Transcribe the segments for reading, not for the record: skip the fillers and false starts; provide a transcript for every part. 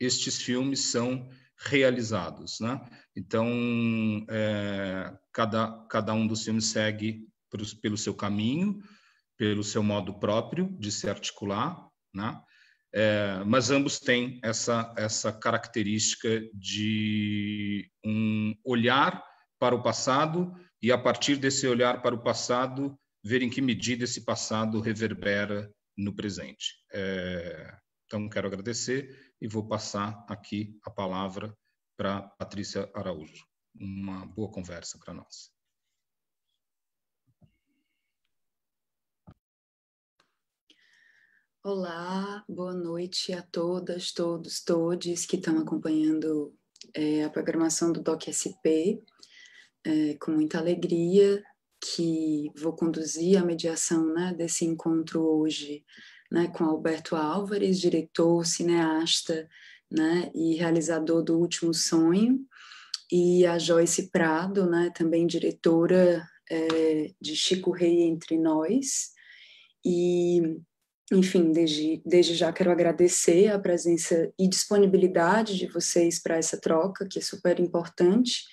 estes filmes são realizados, né? Então, cada um dos filmes segue pelo seu caminho, pelo seu modo próprio de se articular, né? Mas ambos têm essa característica de um olhar para o passado e, a partir desse olhar para o passado, ver em que medida esse passado reverbera no presente. Então, quero agradecer e vou passar aqui a palavra para Patrícia Araújo. Uma boa conversa para nós. Olá, boa noite a todas, todos, todes que estão acompanhando a programação do DocSP. Com muita alegria que vou conduzir a mediação, né, desse encontro hoje, né, com Alberto Álvares, diretor, cineasta, né, e realizador do Último Sonho, e a Joyce Prado, né, também diretora de Chico Rei Entre Nós. E, enfim, desde já quero agradecer a presença e disponibilidade de vocês para essa troca, que é super importante,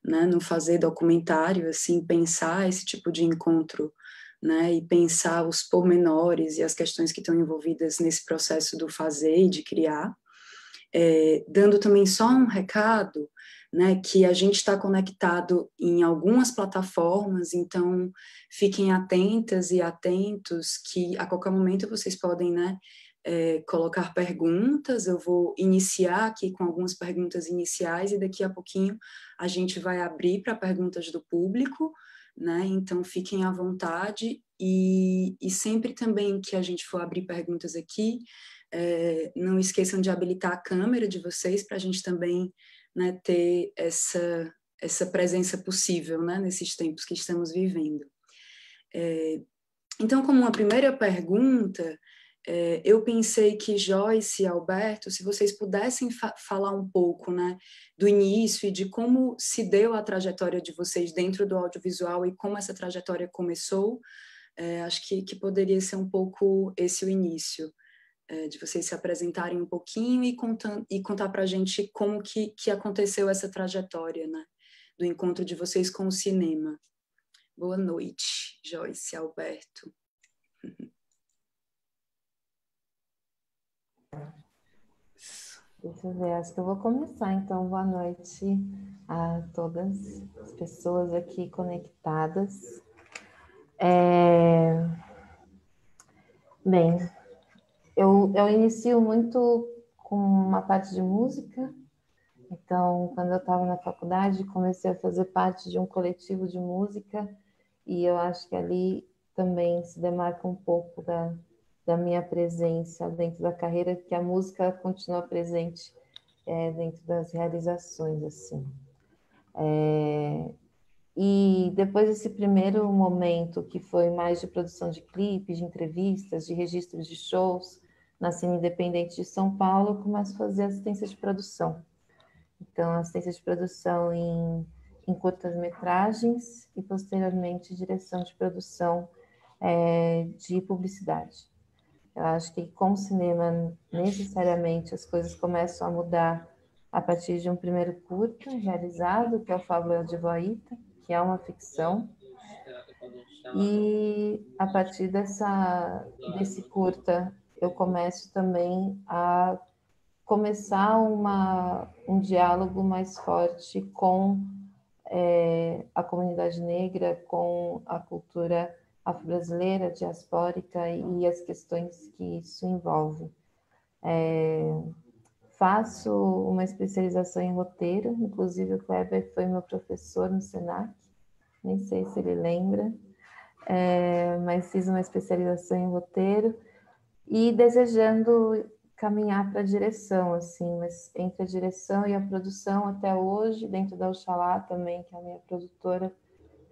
né, no fazer documentário, assim, pensar esse tipo de encontro, né, e pensar os pormenores e as questões que estão envolvidas nesse processo do fazer e de criar. Dando também só um recado, né, que a gente está conectado em algumas plataformas, então fiquem atentas e atentos que a qualquer momento vocês podem, né, colocar perguntas. Eu vou iniciar aqui com algumas perguntas iniciais e daqui a pouquinho a gente vai abrir para perguntas do público, né, então fiquem à vontade e sempre também que a gente for abrir perguntas aqui, não esqueçam de habilitar a câmera de vocês para a gente também, né, ter essa presença possível, né, nesses tempos que estamos vivendo. Então, como uma primeira pergunta, eu pensei que Joyce e Alberto, se vocês pudessem falar um pouco, né, do início e de como se deu a trajetória de vocês dentro do audiovisual e como essa trajetória começou, acho que poderia ser um pouco esse o início. De vocês se apresentarem um pouquinho e contar para a gente como que aconteceu essa trajetória, né, do encontro de vocês com o cinema. Boa noite, Joyce, Alberto. Deixa eu ver, acho que eu vou começar, então. Boa noite a todas as pessoas aqui conectadas. Bem, eu inicio muito com uma parte de música. Então, quando eu estava na faculdade, comecei a fazer parte de um coletivo de música e eu acho que ali também se demarca um pouco da minha presença dentro da carreira, que a música continua presente dentro das realizações, assim. E depois desse primeiro momento, que foi mais de produção de clipes, de entrevistas, de registros de shows, na cena independente de São Paulo, eu começo a fazer assistência de produção. Então, assistência de produção em curtas-metragens e, posteriormente, direção de produção de publicidade. Eu acho que com o cinema, necessariamente, as coisas começam a mudar a partir de um primeiro curta realizado, que é o Fábula de Voita, que é uma ficção. E, a partir desse curta, eu começo também a começar um diálogo mais forte com a comunidade negra, com a cultura afro-brasileira, diaspórica e as questões que isso envolve. Faço uma especialização em roteiro, inclusive o Kleber foi meu professor no Senac, nem sei se ele lembra, mas fiz uma especialização em roteiro e desejando caminhar para a direção, assim, mas entre a direção e a produção até hoje, dentro da Oxalá também, que é a minha produtora,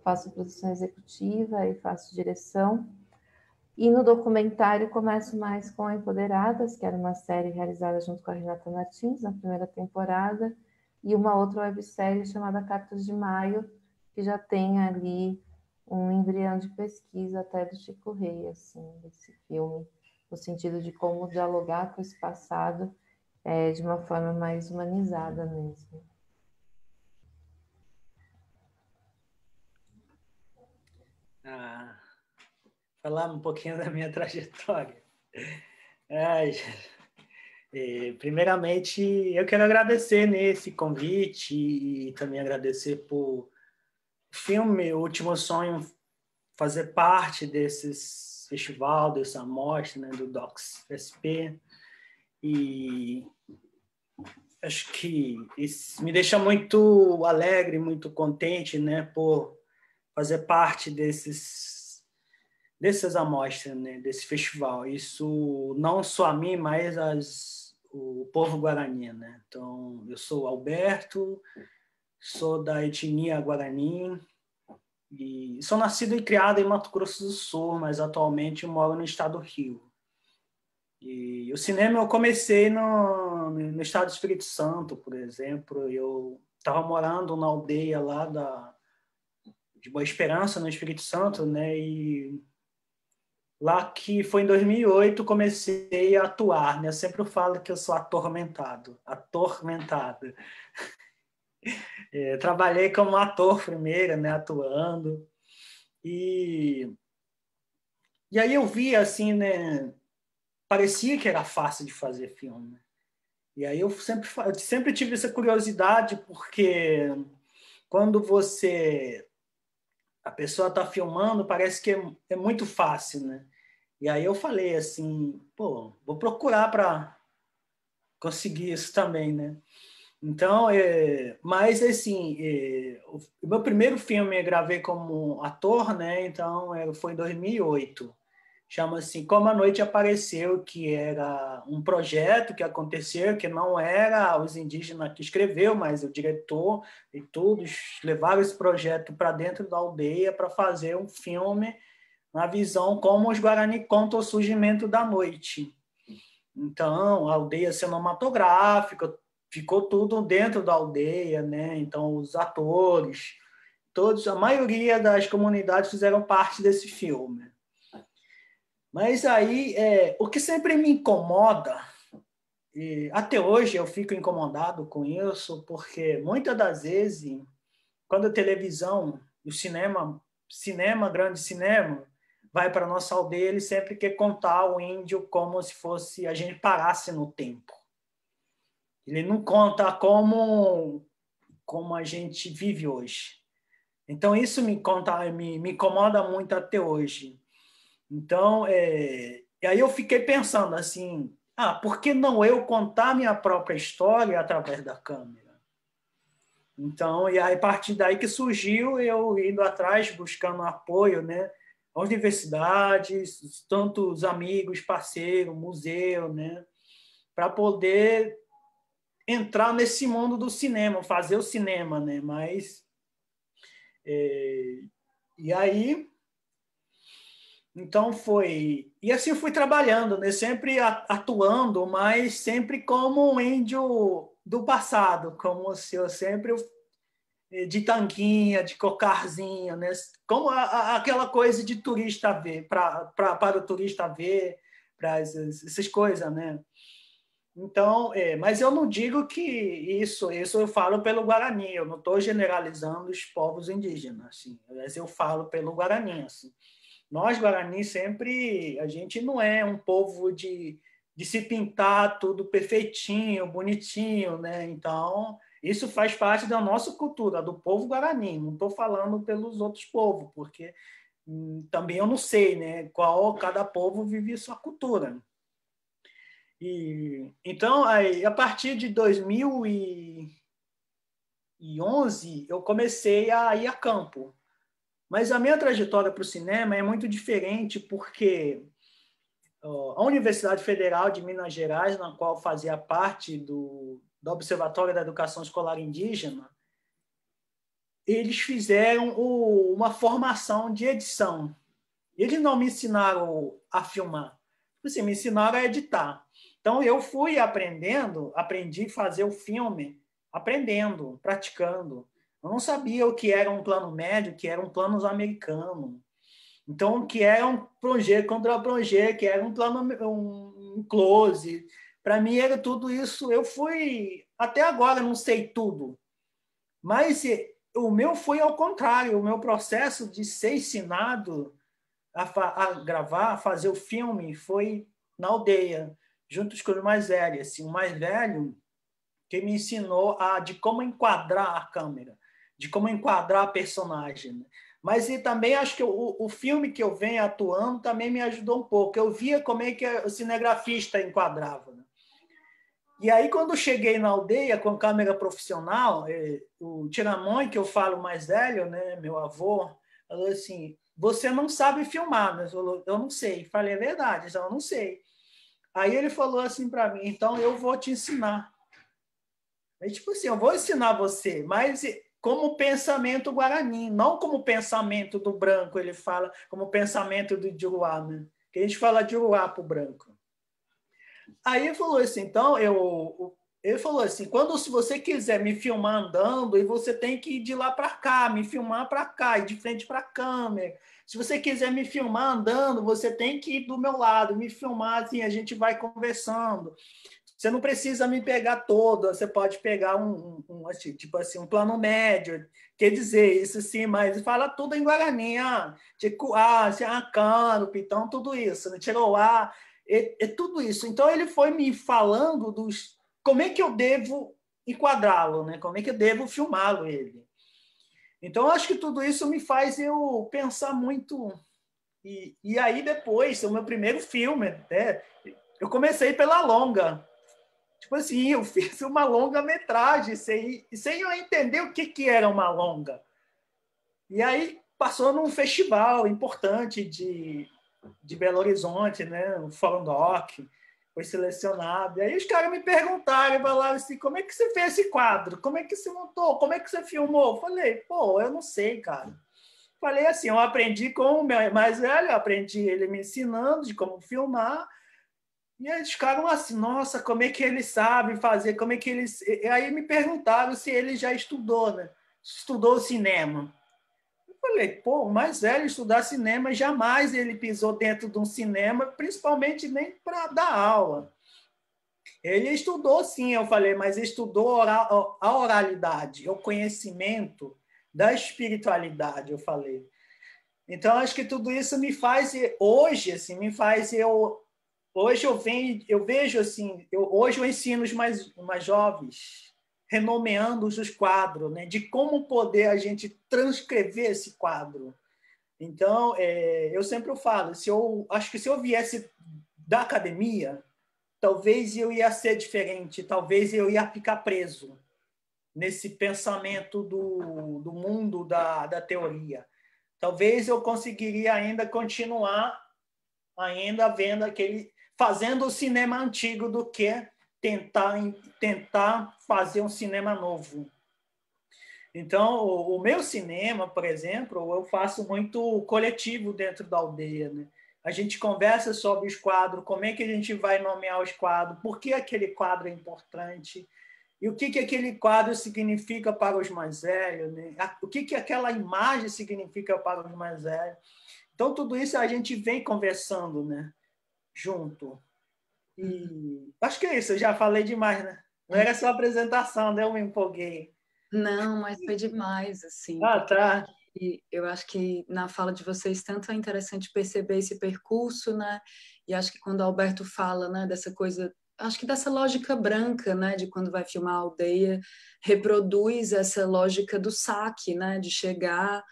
faço produção executiva e faço direção. E no documentário começo mais com Empoderadas, que era uma série realizada junto com a Renata Martins na primeira temporada, e uma outra websérie chamada Cartas de Maio, que já tem ali um embrião de pesquisa até do Chico Rei, assim, desse filme, no sentido de como dialogar com esse passado de uma forma mais humanizada mesmo. Falar um pouquinho da minha trajetória. Ai, primeiramente, eu quero agradecer nesse convite e também agradecer por filme O Último Sonho fazer parte desses festival, dessa amostra, né, do Docs SP. E acho que isso me deixa muito alegre, muito contente, né, por fazer parte dessas amostras, né, desse festival. Isso não só a mim, mas o povo guarani, né? Então, eu sou Alberto, sou da etnia Guarani e sou nascido e criado em Mato Grosso do Sul, mas atualmente moro no estado do Rio. E o cinema eu comecei no estado do Espírito Santo, por exemplo. Eu estava morando na aldeia lá de Boa Esperança, no Espírito Santo, né? E lá que foi em 2008 comecei a atuar, né? Eu sempre falo que eu sou atormentado. Trabalhei como ator primeiro, né? Atuando. E aí eu vi, assim, né? Parecia que era fácil de fazer filme. E aí eu sempre tive essa curiosidade, porque quando a pessoa está filmando, parece que é muito fácil, né? E aí eu falei assim, pô, vou procurar para conseguir isso também, né? Então, mas assim, o meu primeiro filme eu gravei como ator, né? Então, foi em 2008. Chama-se Como a Noite Apareceu, que era um projeto que aconteceu, que não era os indígenas que escreveu, mas o diretor e todos levaram esse projeto para dentro da aldeia para fazer um filme na visão como os Guarani contam o surgimento da noite. Então, a aldeia cinematográfica, ficou tudo dentro da aldeia, né? Então, os atores, a maioria das comunidades fizeram parte desse filme. Mas aí, o que sempre me incomoda, e até hoje eu fico incomodado com isso, porque muitas das vezes, quando a televisão, o grande cinema, vai para a nossa aldeia, ele sempre quer contar o índio como se fosse a gente parasse no tempo. Ele não conta como a gente vive hoje. Então, isso me incomoda muito até hoje. Então, e aí eu fiquei pensando assim, por que não eu contar minha própria história através da câmera? Então, e aí a partir daí que surgiu eu indo atrás, buscando apoio, né? Universidades, tantos amigos, parceiros, museu, né? Para poder entrar nesse mundo do cinema, fazer o cinema, né? Mas, e aí... Então foi... E assim eu fui trabalhando, né? Sempre atuando, mas sempre como um índio do passado, como se eu sempre de tanguinha, de cocarzinho, né? Como aquela coisa de turista ver, para o turista ver, para essas coisas, né? Então, mas eu não digo que isso eu falo pelo Guarani, eu não estou generalizando os povos indígenas, assim, mas eu falo pelo Guarani, assim. Nós, Guarani, sempre... A gente não é um povo de se pintar tudo perfeitinho, bonitinho, né? Então, isso faz parte da nossa cultura, do povo Guarani. Não estou falando pelos outros povos, porque também eu não sei, né? Cada povo vive sua cultura. Então, aí, a partir de 2011, eu comecei a ir a campo. Mas a minha trajetória para o cinema é muito diferente, porque a Universidade Federal de Minas Gerais, na qual fazia parte do Observatório da Educação Escolar Indígena, eles fizeram uma formação de edição. Eles não me ensinaram a filmar, assim, me ensinaram a editar. Então, eu fui aprendi a fazer o filme, aprendendo, praticando. Eu não sabia o que era um plano médio, o que era um plano americano. Então, o que era um projeto contra projeto, que era um plano, um close, para mim era tudo isso. Eu fui, até agora não sei tudo, mas o meu foi ao contrário. O meu processo de ser ensinado a gravar, a fazer o filme, foi na aldeia, junto com os mais velhos. Assim, o mais velho que me ensinou de como enquadrar a câmera, de como enquadrar a personagem. Né? Mas e também acho que o filme que eu venho atuando também me ajudou um pouco. Eu via como é que o cinegrafista enquadrava. Né? E aí, quando eu cheguei na aldeia com câmera profissional, o Tiramões, que eu falo mais velho, né, meu avô, falou assim, você não sabe filmar. Né? Eu não sei. Falei, é verdade, eu não sei. Aí ele falou assim para mim, então eu vou te ensinar. É tipo assim, eu vou ensinar você, mas como pensamento guarani, não como pensamento do branco, ele fala, como pensamento do Juruá, né? Que a gente fala Juruá para o branco. Aí ele falou assim, então, ele falou assim, se você quiser me filmar andando, e você tem que ir de lá para cá, me filmar para cá, ir de frente para a câmera. Se você quiser me filmar andando, você tem que ir do meu lado, me filmar, assim, a gente vai conversando. Você não precisa me pegar toda, você pode pegar tipo assim, um plano médio, quer dizer, isso sim, mas fala tudo em Guarani, Cano, Pitão, tudo isso, né? Tiroá, tudo isso. Então ele foi me falando como é que eu devo enquadrá-lo, né? Como é que eu devo filmá-lo ele. Então acho que tudo isso me faz eu pensar muito. E aí depois, o meu primeiro filme, né? Eu comecei pela longa. Tipo assim, eu fiz uma longa-metragem sem eu entender o que era uma longa. E aí passou num festival importante de Belo Horizonte, né? O Fórum Doc, foi selecionado. E aí os caras me perguntaram, falaram assim, como é que você fez esse quadro? Como é que você montou? Como é que você filmou? Eu falei, pô, eu não sei, cara. Falei assim, eu aprendi com o meu mais velho, eu aprendi ele me ensinando de como filmar. E eles ficaram assim, nossa, como é que ele sabe fazer, como é que ele... E aí me perguntaram se ele já estudou, né? Estudou cinema. Eu falei, pô, o mais velho estudar cinema, jamais ele pisou dentro de um cinema, principalmente nem para dar aula. Ele estudou sim, eu falei, mas estudou a oralidade, o conhecimento da espiritualidade, eu falei. Então, acho que tudo isso me faz, hoje, assim, me faz eu... Hoje eu vejo assim, hoje eu ensino os mais jovens, renomeando os quadros, né, de como poder a gente transcrever esse quadro. Então, eu sempre falo, acho que se eu viesse da academia, talvez eu ia ser diferente, talvez eu ia ficar preso nesse pensamento do mundo da teoria. Talvez eu conseguiria ainda continuar ainda vendo fazendo o cinema antigo do que tentar fazer um cinema novo. Então, o meu cinema, por exemplo, eu faço muito coletivo dentro da aldeia. Né? A gente conversa sobre os quadros, como é que a gente vai nomear os quadros, por que aquele quadro é importante, e o que aquele quadro significa para os mais velhos, né? O que aquela imagem significa para os mais velhos. Então, tudo isso a gente vem conversando, né? Junto. E acho que é isso, eu já falei demais, né? Não era só apresentação, né? Eu me empolguei. Não, mas foi demais, assim. Tá. Eu acho que na fala de vocês tanto é interessante perceber esse percurso, né? E acho que quando o Alberto fala, né, dessa coisa, acho que dessa lógica branca, né, de quando vai filmar a aldeia, reproduz essa lógica do saque, né, de chegar,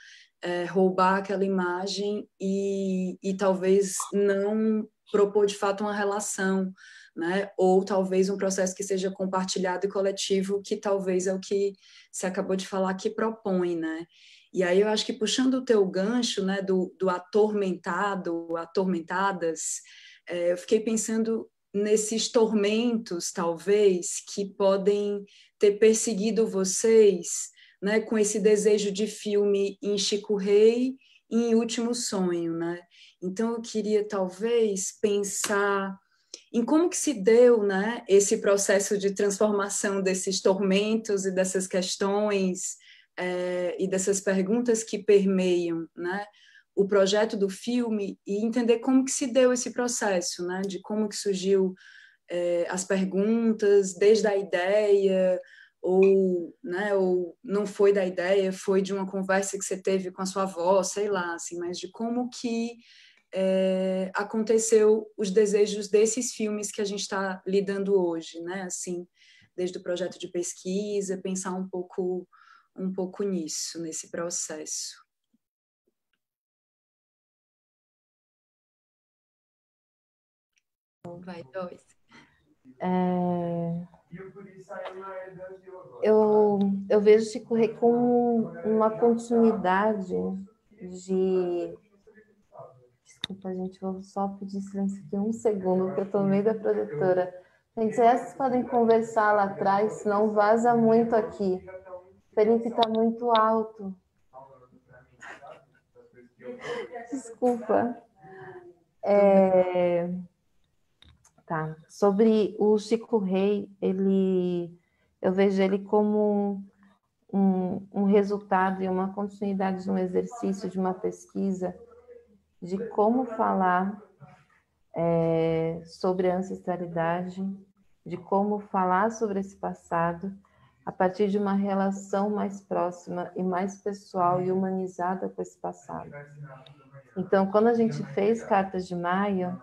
roubar aquela imagem e talvez não propor de fato uma relação, né? Ou talvez um processo que seja compartilhado e coletivo, que talvez é o que você acabou de falar que propõe, né? E aí eu acho que puxando o teu gancho, né, do atormentado, atormentadas, eu fiquei pensando nesses tormentos, talvez, que podem ter perseguido vocês, né, com esse desejo de filme em Chico Rei e em Último Sonho, né? Então eu queria talvez pensar em como que se deu, né, esse processo de transformação desses tormentos e dessas questões e dessas perguntas que permeiam, né, o projeto do filme e entender como que se deu esse processo, né, de como que surgiu as perguntas, desde a ideia, ou, né, ou não foi da ideia, foi de uma conversa que você teve com a sua avó, sei lá, assim, mas de como que aconteceu os desejos desses filmes que a gente está lidando hoje, né? Assim, desde o projeto de pesquisa, pensar um pouco nisso, nesse processo. Vai, Joyce. Eu vejo Chico Rei com uma continuidade de... Desculpa, gente, vou só pedir silêncio aqui um segundo, porque eu estou no meio da projetora. Gente, vocês podem conversar lá atrás, não vaza muito aqui. Felipe está muito alto. Desculpa. Tá. Sobre o Chico Rei, eu vejo ele como um resultado e uma continuidade de um exercício, de uma pesquisa, de como falar sobre a ancestralidade, de como falar sobre esse passado, a partir de uma relação mais próxima e mais pessoal e humanizada com esse passado. Então, quando a gente fez Cartas de Maio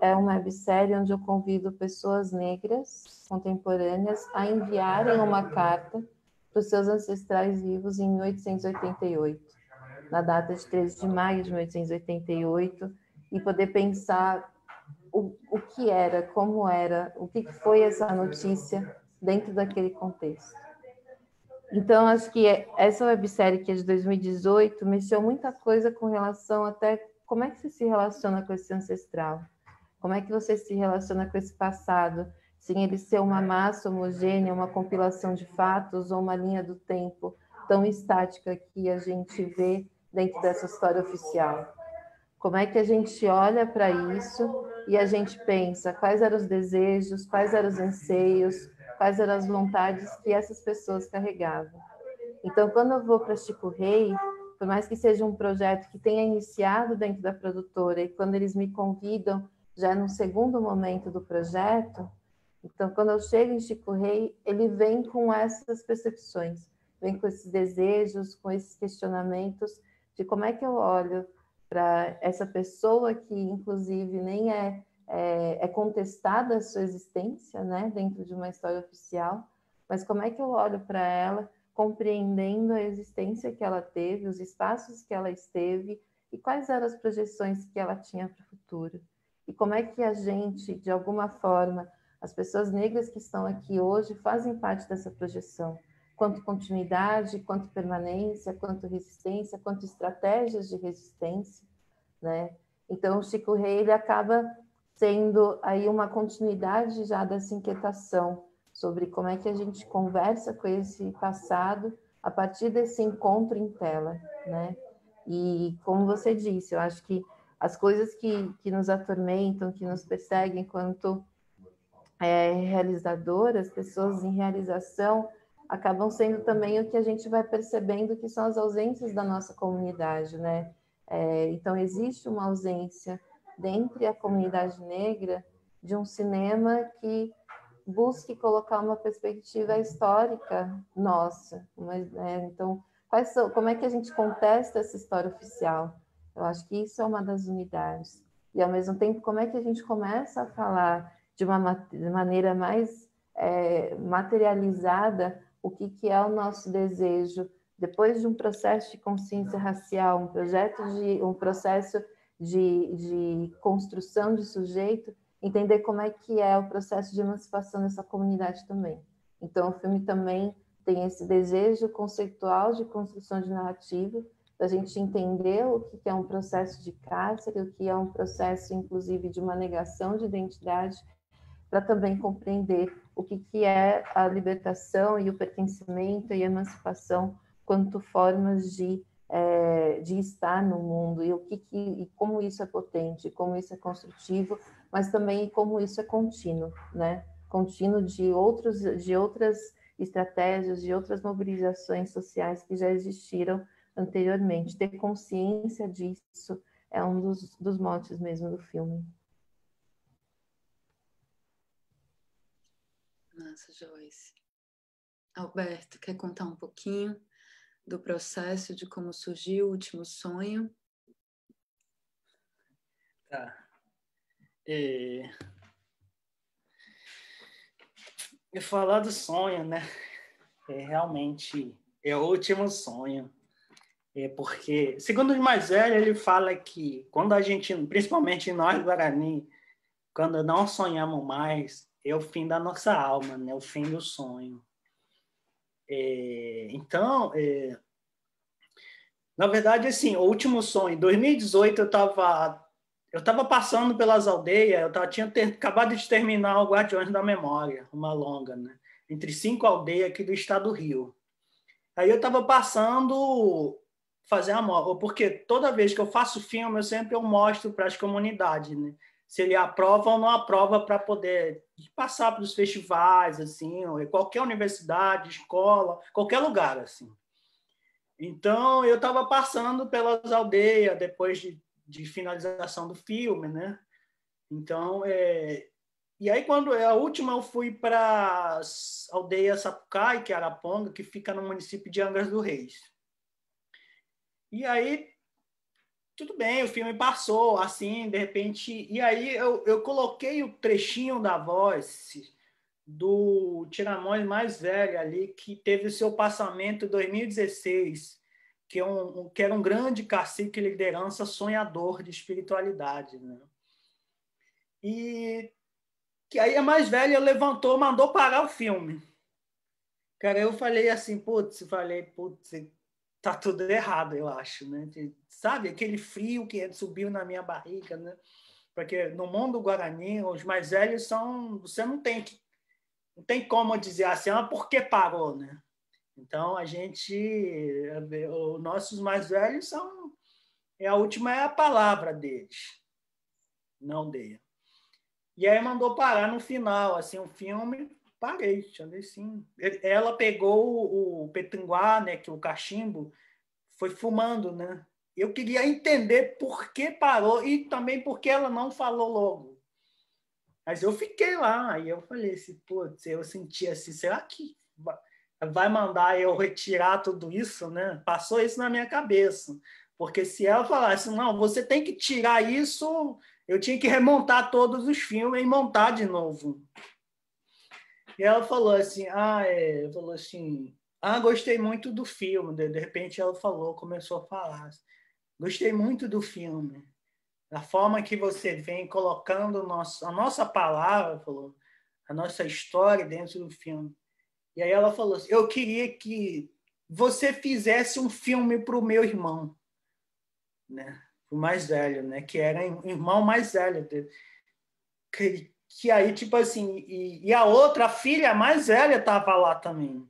é uma websérie onde eu convido pessoas negras contemporâneas a enviarem uma carta para os seus ancestrais vivos em 1888, na data de 13 de maio de 1888, e poder pensar o que era, como era, o que foi essa notícia dentro daquele contexto. Então, acho que essa websérie, que é de 2018, mexeu muita coisa com relação até como é que você se relaciona com esse ancestral, como é que você se relaciona com esse passado, sem ele ser uma massa homogênea, uma compilação de fatos ou uma linha do tempo tão estática que a gente vê dentro dessa história oficial. Como é que a gente olha para isso e a gente pensa quais eram os desejos, quais eram os anseios, quais eram as vontades que essas pessoas carregavam. Então, quando eu vou para Chico Rei, por mais que seja um projeto que tenha iniciado dentro da produtora, e quando eles me convidam, já no segundo momento do projeto, então, quando eu chego em Chico Rei, ele vem com essas percepções, vem com esses desejos, com esses questionamentos de como é que eu olho para essa pessoa que, inclusive, nem é contestada a sua existência, né, dentro de uma história oficial, mas como é que eu olho para ela, compreendendo a existência que ela teve, os espaços que ela esteve e quais eram as projeções que ela tinha para o futuro. E como é que a gente, de alguma forma, as pessoas negras que estão aqui hoje fazem parte dessa projeção, quanto continuidade, quanto permanência, quanto resistência, quanto estratégias de resistência, né? Então, o Chico Rei, ele acaba sendo aí uma continuidade já dessa inquietação sobre como é que a gente conversa com esse passado a partir desse encontro em tela, né? E, como você disse, eu acho que as coisas que nos atormentam, que nos perseguem enquanto realizadoras, pessoas em realização, acabam sendo também o que a gente vai percebendo que são as ausências da nossa comunidade, né? Então, existe uma ausência dentro da comunidade negra de um cinema que busque colocar uma perspectiva histórica nossa. Então, como é que a gente contesta essa história oficial? Eu acho que isso é uma das unidades. E, ao mesmo tempo, como é que a gente começa a falar de uma maneira mais materializada o que é o nosso desejo depois de um processo de consciência racial, um processo de construção de sujeito, entender como é que é o processo de emancipação dessa comunidade também. Então, o filme também tem esse desejo conceitual de construção de narrativa, da gente entender o que é um processo de cárcere, o que é um processo, inclusive, de uma negação de identidade, para também compreender o que é a libertação e o pertencimento e a emancipação quanto formas de estar no mundo, e como isso é potente, como isso é construtivo, mas também como isso é contínuo, né? Contínuo de outras estratégias, de outras mobilizações sociais que já existiram anteriormente. Ter consciência disso é um dos motes mesmo do filme. massa, Joyce. Alberto, quer contar um pouquinho do processo, de como surgiu o último sonho? Tá. E falar do sonho, né? Realmente é o último sonho. Porque, segundo o mais velho, ele fala que quando a gente, principalmente nós Guarani, quando não sonhamos mais, é o fim da nossa alma, né? O fim do sonho. Então, na verdade, assim, o último sonho, em 2018 eu estava passando pelas aldeias, tinha acabado de terminar o Guardiões da Memória, uma longa, né? Entre 5 aldeias aqui do estado do Rio. Aí eu estava passando fazer a mostra, porque toda vez que eu faço filme, eu mostro para as comunidades, né? Se ele aprova ou não aprova para poder passar para os festivais, assim, ou qualquer universidade, escola, qualquer lugar, assim. Então, eu estava passando pelas aldeias depois de finalização do filme, né? Então, e aí, quando a última, eu fui para a aldeia Sapucaí, que é Araponga, que fica no município de Angra dos Reis. E aí, tudo bem, o filme passou, assim, de repente... E aí, eu coloquei o trechinho da voz do Tiramões mais velho ali, que teve o seu passamento em 2016, que era um grande cacique, liderança, sonhador de espiritualidade, né? E que aí a mais velha levantou, mandou parar o filme. Cara, eu falei assim, putz, tá tudo errado, eu acho, né? Sabe, aquele frio que subiu na minha barriga, né? Porque no mundo guarani, os mais velhos são... Você não tem como dizer assim, por que parou, né? Então, os nossos mais velhos são... A última é a palavra deles, não dele. E aí mandou parar no final, assim, o filme, parei, assim. Ela pegou o petinguá, né, que o cachimbo, foi fumando, né? Eu queria entender por que parou e também por que ela não falou logo. Mas eu fiquei lá, aí eu falei assim, putz, eu senti assim, será que vai mandar eu retirar tudo isso, né? Passou isso na minha cabeça. Porque se ela falasse, não, você tem que tirar isso, eu tinha que remontar todos os filmes e montar de novo. E ela falou assim, gostei muito do filme. De repente ela começou a falar, gostei muito do filme. A forma que você vem colocando a nossa palavra, a nossa história dentro do filme. E aí ela falou assim, eu queria que você fizesse um filme para o meu irmão, né? O mais velho, né? Que era o irmão mais velho dele. Que aí, tipo assim, e a outra, a filha mais velha estava lá também.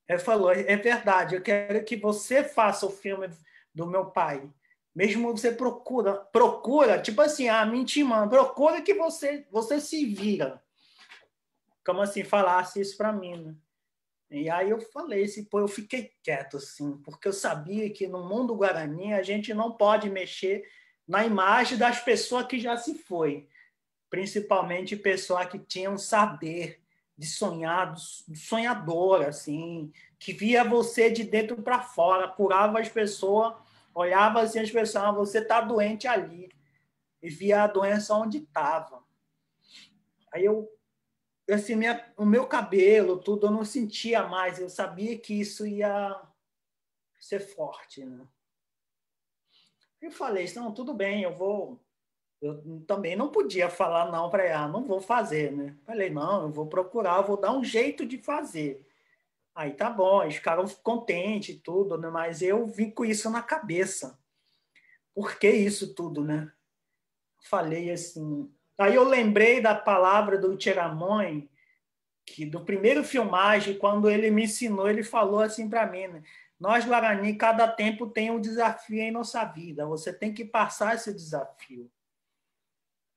Ele falou, é verdade, eu quero que você faça o filme do meu pai. Mesmo você procura, tipo assim, me intimando, procura que você se vira. Como assim, falasse isso para mim, né? E aí eu falei, eu fiquei quieto, assim, porque eu sabia que no mundo guarani a gente não pode mexer na imagem das pessoas que já se foi, principalmente pessoas que tinham saber de sonhador, assim, que via você de dentro para fora, curava as pessoas, olhava assim as pessoas, você está doente ali, e via a doença onde estava. Aí assim, o meu cabelo, tudo, eu não sentia mais, eu sabia que isso ia ser forte, né? Eu falei, não, tudo bem, eu também não podia falar não para ela, não vou fazer, né? Falei, não, eu vou procurar, eu vou dar um jeito de fazer. Aí tá bom, eles ficaram contentes e tudo, né? Mas eu vim com isso na cabeça. Por que isso tudo, né? Falei assim. Aí eu lembrei da palavra do Tiramões, que do primeiro filmagem, quando ele me ensinou, ele falou assim para mim, né? Nós, Guarani, cada tempo tem um desafio em nossa vida. Você tem que passar esse desafio.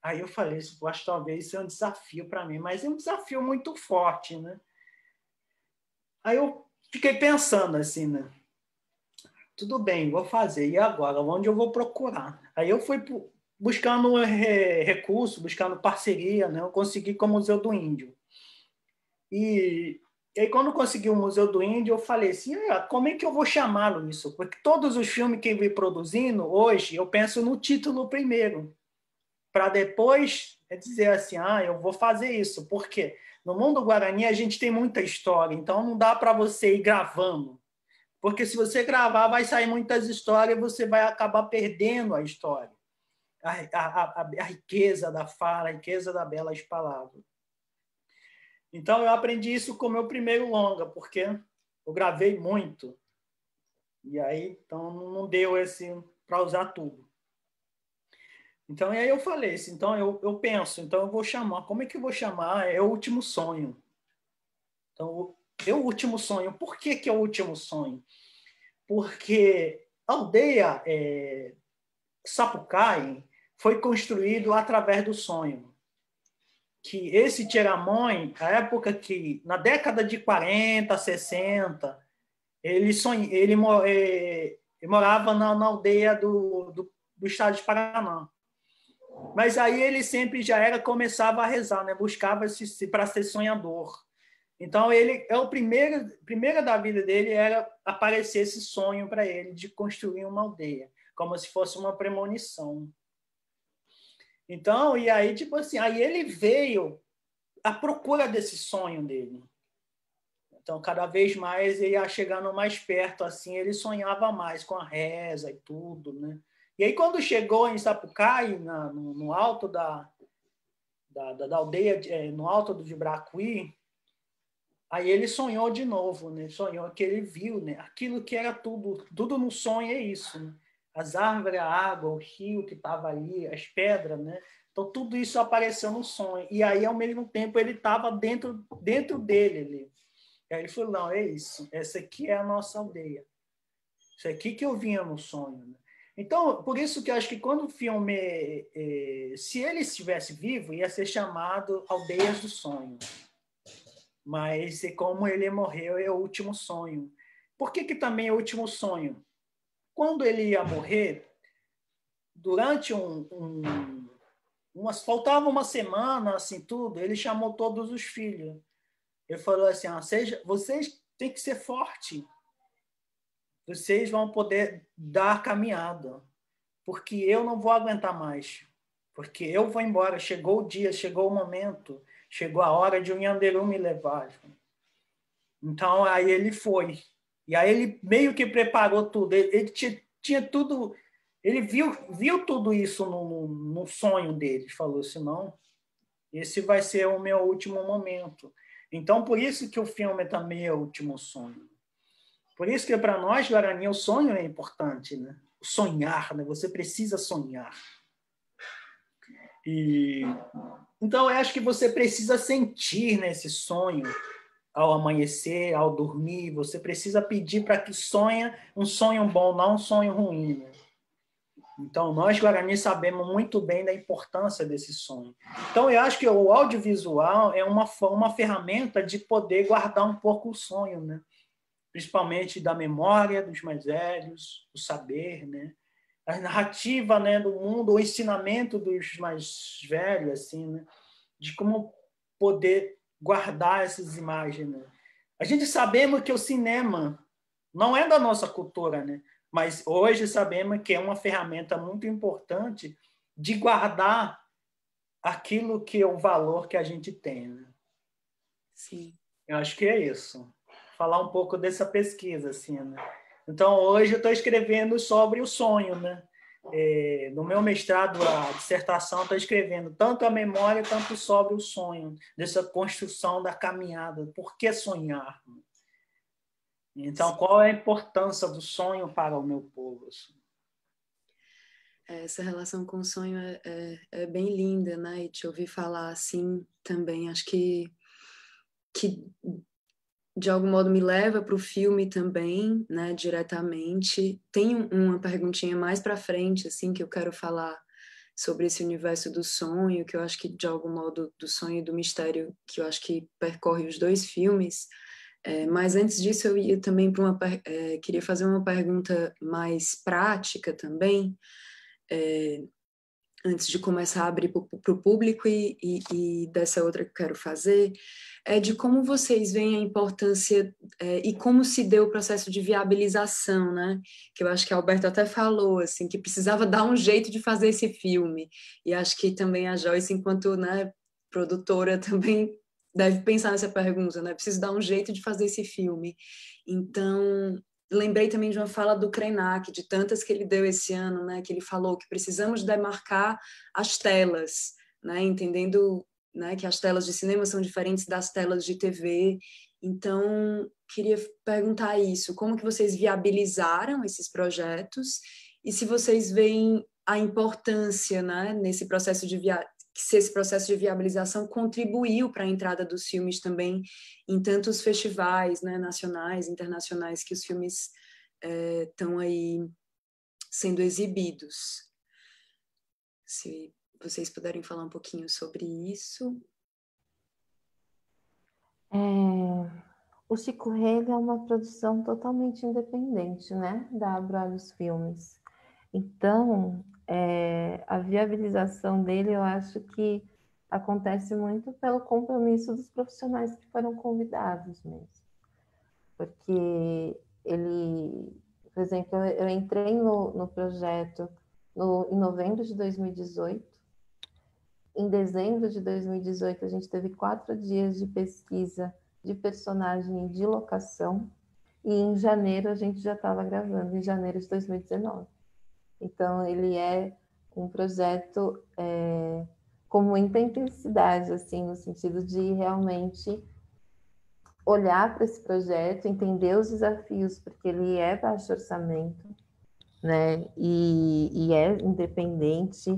Aí eu falei, acho que talvez isso é um desafio para mim, mas é um desafio muito forte, né? Aí eu fiquei pensando assim, né? Tudo bem, vou fazer. E agora? Onde eu vou procurar? Aí eu fui buscando recurso, buscando parceria, né? Eu consegui com o Museu do Índio. E aí, quando eu consegui o Museu do Índio, eu falei assim, como é que eu vou chamá-lo isso? Porque todos os filmes que eu vim produzindo hoje, eu penso no título primeiro, para depois dizer assim, eu vou fazer isso. Por quê? No mundo Guarani, a gente tem muita história, então não dá para você ir gravando. Porque se você gravar, vai sair muitas histórias e você vai acabar perdendo a história. A riqueza da fala, a riqueza das belas palavras. Então, eu aprendi isso com o meu primeiro longa, porque eu gravei muito. E aí, então, não deu esse para usar tudo. Então, e aí eu falei assim, então eu penso, então eu vou chamar, como é que eu vou chamar? É o último sonho. Então, é o último sonho. Por que que é o último sonho? Porque a aldeia Sapucaí foi construído através do sonho. Que esse Tiramões, a época que, na década de 40, 60, ele morava na aldeia do estado de Paraná. Mas aí ele sempre começava a rezar, né? Buscava para ser sonhador. Então, ele é o primeiro da vida dele era aparecer esse sonho para ele de construir uma aldeia, como se fosse uma premonição. Então, e aí, tipo assim, aí ele veio à procura desse sonho dele. Então, cada vez mais ele ia chegando mais perto, assim, ele sonhava mais com a reza e tudo, né? E aí, quando chegou em Sapucaí, no alto da aldeia, no alto do Jibracuí, aí ele sonhou de novo, né? Sonhou que ele viu, né? Aquilo que era tudo no sonho é isso, né? As árvores, a água, o rio que estava ali, as pedras, né? Então, tudo isso apareceu no sonho. E aí, ao mesmo tempo, ele estava dentro dele ali. E aí ele falou, não, é isso. Essa aqui é a nossa aldeia. Isso aqui que eu vinha no sonho. Né? Então, por isso que eu acho que quando o filme, se ele estivesse vivo, ia ser chamado Aldeias do Sonho. Mas como ele morreu, é o último sonho. Por que também é o último sonho? Quando ele ia morrer, durante faltava uma semana, assim, tudo, ele chamou todos os filhos. Ele falou assim, vocês têm que ser fortes. Vocês vão poder dar caminhada. Porque eu não vou aguentar mais. Porque eu vou embora. Chegou o dia, chegou o momento. Chegou a hora de o Nhanderu me levar. Então, aí ele foi. E aí ele meio que preparou tudo. Ele tinha tudo... Ele viu tudo isso no sonho dele. Falou assim, não, esse vai ser o meu último momento. Então, por isso que o filme também é o último sonho. Por isso que, para nós, Guarani, o sonho é importante, né? Sonhar, né? Você precisa sonhar. Então, eu acho que você precisa sentir nesse sonho ao amanhecer, ao dormir. Você precisa pedir para que sonhe um sonho bom, não um sonho ruim. Né? Então, nós, Guarani, sabemos muito bem da importância desse sonho. Então, eu acho que o audiovisual é uma ferramenta de poder guardar um pouco o sonho, né? Principalmente da memória dos mais velhos, do saber, né? A narrativa, né, do mundo, o ensinamento dos mais velhos, assim, né? De como poder guardar essas imagens. Né? A gente sabemos que o cinema não é da nossa cultura, né? Mas hoje sabemos que é uma ferramenta muito importante de guardar aquilo que é o valor que a gente tem. Né? Sim. Eu acho que é isso. Falar um pouco dessa pesquisa, assim, né? Então, hoje eu estou escrevendo sobre o sonho, né? No meu mestrado, a dissertação, estou escrevendo tanto a memória quanto sobre o sonho, dessa construção da caminhada. Por que sonhar? Então, Sim. qual é a importância do sonho para o meu povo? Assim? Essa relação com o sonho é bem linda, né? E te ouvir falar assim também, acho que de algum modo me leva para o filme também, né, diretamente. Tem uma perguntinha mais para frente, assim, que eu quero falar sobre esse universo do sonho, que eu acho que de algum modo do sonho e do mistério, que eu acho que percorre os dois filmes. Mas antes disso eu ia também para queria fazer uma pergunta mais prática também. antes de começar a abrir para o público e dessa outra que eu quero fazer, é de como vocês veem a importância e como se deu o processo de viabilização, né? Que eu acho que a Alberto até falou, assim, que precisava dar um jeito de fazer esse filme. E acho que também a Joyce, enquanto, né, produtora, também deve pensar nessa pergunta, né? Preciso dar um jeito de fazer esse filme. Então, lembrei também de uma fala do Krenak, de tantas que ele deu esse ano, né? Que ele falou que precisamos demarcar as telas, né? Entendendo, né, que as telas de cinema são diferentes das telas de TV. Então, queria perguntar isso, como que vocês viabilizaram esses projetos e se vocês veem a importância, né, nesse processo se esse processo de viabilização contribuiu para a entrada dos filmes também em tantos festivais, né, nacionais, internacionais, que os filmes estão aí sendo exibidos. Se vocês puderem falar um pouquinho sobre isso. O Chico Rei é uma produção totalmente independente, né, da Abrolhos Filmes. Então, a viabilização dele, eu acho que acontece muito pelo compromisso dos profissionais que foram convidados mesmo. Porque ele, por exemplo, eu entrei no projeto em novembro de 2018. Em dezembro de 2018, a gente teve 4 dias de pesquisa de personagem e de locação, e em janeiro a gente já estava gravando, em janeiro de 2019. Então, ele é um projeto com muita intensidade, assim, no sentido de realmente olhar para esse projeto, entender os desafios, porque ele é baixo orçamento, né, e é independente,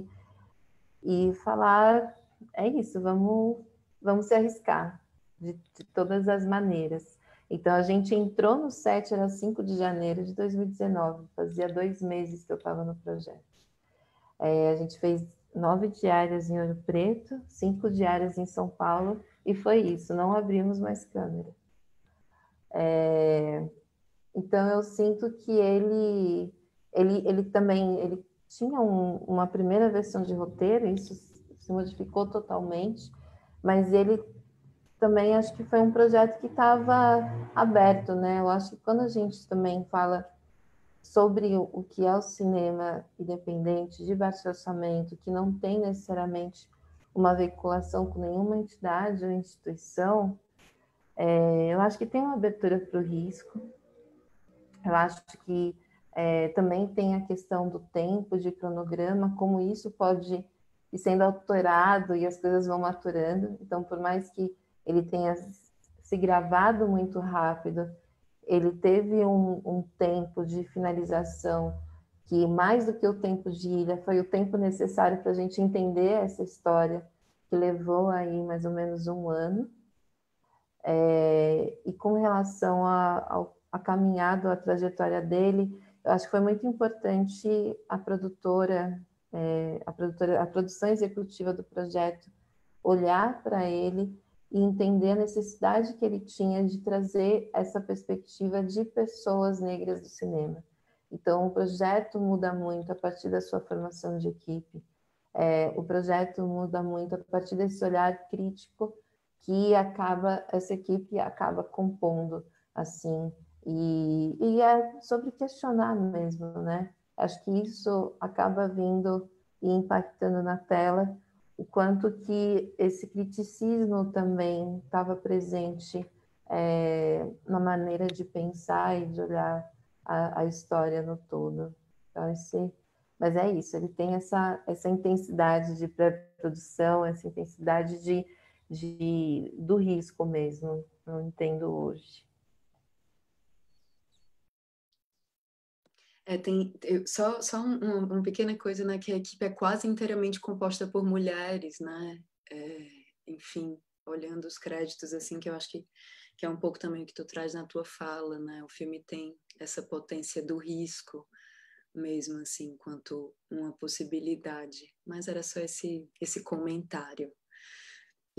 e falar, é isso, vamos se arriscar de todas as maneiras. Então, a gente entrou no set, era 5 de janeiro de 2019, fazia 2 meses que eu estava no projeto. A gente fez 9 diárias em Ouro Preto, 5 diárias em São Paulo, e foi isso, não abrimos mais câmera. Então, eu sinto que ele também ele tinha uma primeira versão de roteiro, isso se modificou totalmente, mas ele também acho que foi um projeto que estava aberto, né? Eu acho que quando a gente também fala sobre o que é o cinema independente, de baixo orçamento, que não tem necessariamente uma veiculação com nenhuma entidade ou instituição, eu acho que tem uma abertura para o risco. Eu acho que também tem a questão do tempo, de cronograma, como isso pode ir sendo alterado e as coisas vão maturando. Então, por mais que ele tenha se gravado muito rápido, ele teve um tempo de finalização que, mais do que o tempo de ilha, foi o tempo necessário para a gente entender essa história, que levou aí mais ou menos 1 ano. E com relação a caminhada, a trajetória dele, eu acho que foi muito importante a produção executiva do projeto olhar para ele e entender a necessidade que ele tinha de trazer essa perspectiva de pessoas negras do cinema. Então, o projeto muda muito a partir da sua formação de equipe. O projeto muda muito a partir desse olhar crítico que essa equipe acaba compondo, assim, e é sobre questionar mesmo, né? Acho que isso acaba vindo e impactando na tela, o quanto que esse criticismo também estava presente na maneira de pensar e de olhar a história no todo. Então, mas é isso, ele tem essa intensidade de pré-produção, essa intensidade do risco mesmo, eu entendo hoje. Só uma pequena coisa, né, que a equipe é quase inteiramente composta por mulheres, né, enfim, olhando os créditos, assim, que eu acho que é um pouco também o que tu traz na tua fala, né, o filme tem essa potência do risco mesmo, assim, enquanto uma possibilidade, mas era só esse comentário.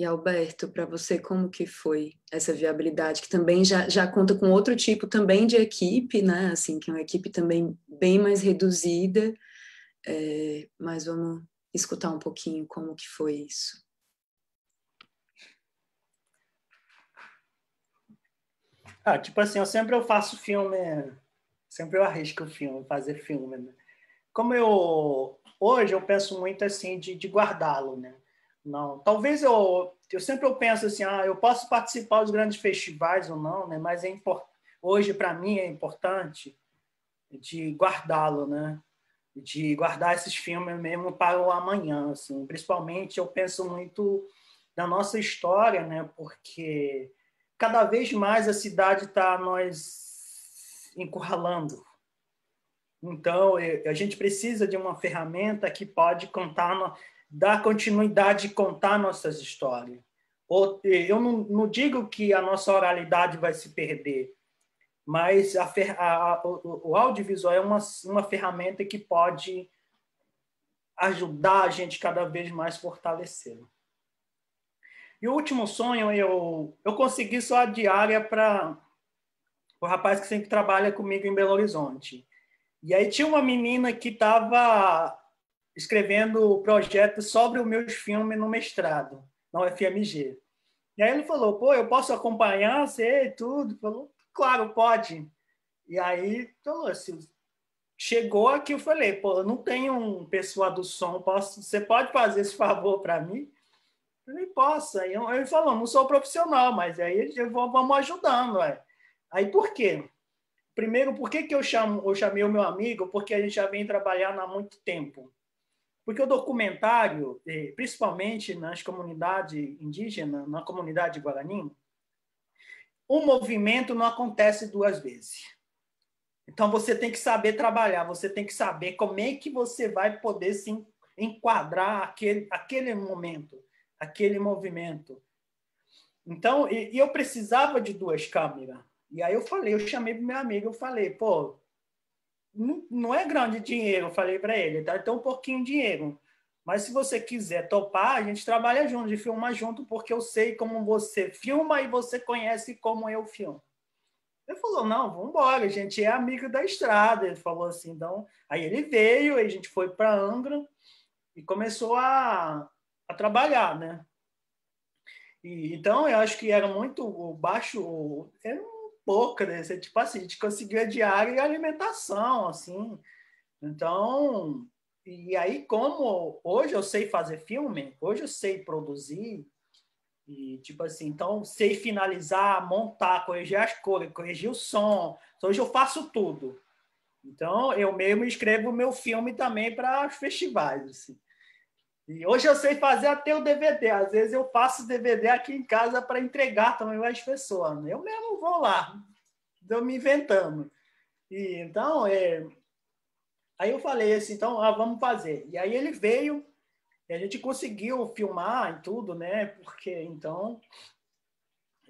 E Alberto, para você, como que foi essa viabilidade, que também já conta com outro tipo também de equipe, né? Assim, que é uma equipe também bem mais reduzida, mas vamos escutar um pouquinho como que foi isso. Tipo assim, eu faço filme, sempre eu arrisco o filme, fazer filme, né? Hoje eu penso muito assim de guardá-lo, né? Não, talvez eu sempre penso assim, eu posso participar dos grandes festivais ou não, né? Mas hoje para mim é importante de guardá-lo, né? De guardar esses filmes mesmo para o amanhã, assim. Principalmente eu penso muito na nossa história, né? Porque cada vez mais a cidade está nos encurralando. Então, a gente precisa de uma ferramenta que pode dar continuidade e contar nossas histórias. Eu não digo que a nossa oralidade vai se perder, mas o audiovisual é uma ferramenta que pode ajudar a gente cada vez mais a fortalecer. E o último sonho, eu consegui só a diária para o rapaz que sempre trabalha comigo em Belo Horizonte. E aí tinha uma menina que estava escrevendo o projeto sobre os meus filmes no mestrado, na UFMG. E aí ele falou, pô, eu posso acompanhar você e tudo? Falou, claro, pode. E aí falou assim, chegou aqui, eu falei, pô, eu não tenho um pessoal do som, você pode fazer esse favor para mim? Eu falei, posso. Aí ele falou, não sou profissional, mas aí vamos ajudando. Aí por quê? Primeiro, por que eu chamei o meu amigo? Porque a gente já vem trabalhando há muito tempo. Porque o documentário, principalmente nas comunidades indígenas, na comunidade guarani, o movimento não acontece duas vezes. Então, você tem que saber trabalhar, você tem que saber como é que você vai poder se enquadrar aquele momento, aquele movimento. Então, eu precisava de 2 câmeras. E aí eu chamei para o meu amigo, eu falei, pô, não é grande dinheiro, eu falei para ele, tá? Então um pouquinho de dinheiro. Mas se você quiser topar, a gente trabalha junto, a gente filma junto, porque eu sei como você filma e você conhece como eu filmo. Ele falou, não, vamos embora, a gente é amigo da estrada. Ele falou assim, então... Aí ele veio, aí a gente foi para Angra e começou a trabalhar, né? Então, eu acho que era muito baixo, era pouco, né? Tipo assim, a gente conseguia diária e alimentação, assim. Então, e aí, como hoje eu sei fazer filme, hoje eu sei produzir, e tipo assim, então sei finalizar, montar, corrigir as cores, corrigir o som. Então, hoje eu faço tudo. Então, eu mesmo escrevo o meu filme também para os festivais, assim. E hoje eu sei fazer até o DVD. Às vezes eu faço DVD aqui em casa para entregar também às pessoas. Eu mesmo vou lá, estou me inventando. E, então, aí eu falei assim, então, vamos fazer. E aí ele veio, e a gente conseguiu filmar e tudo, né? Porque, então...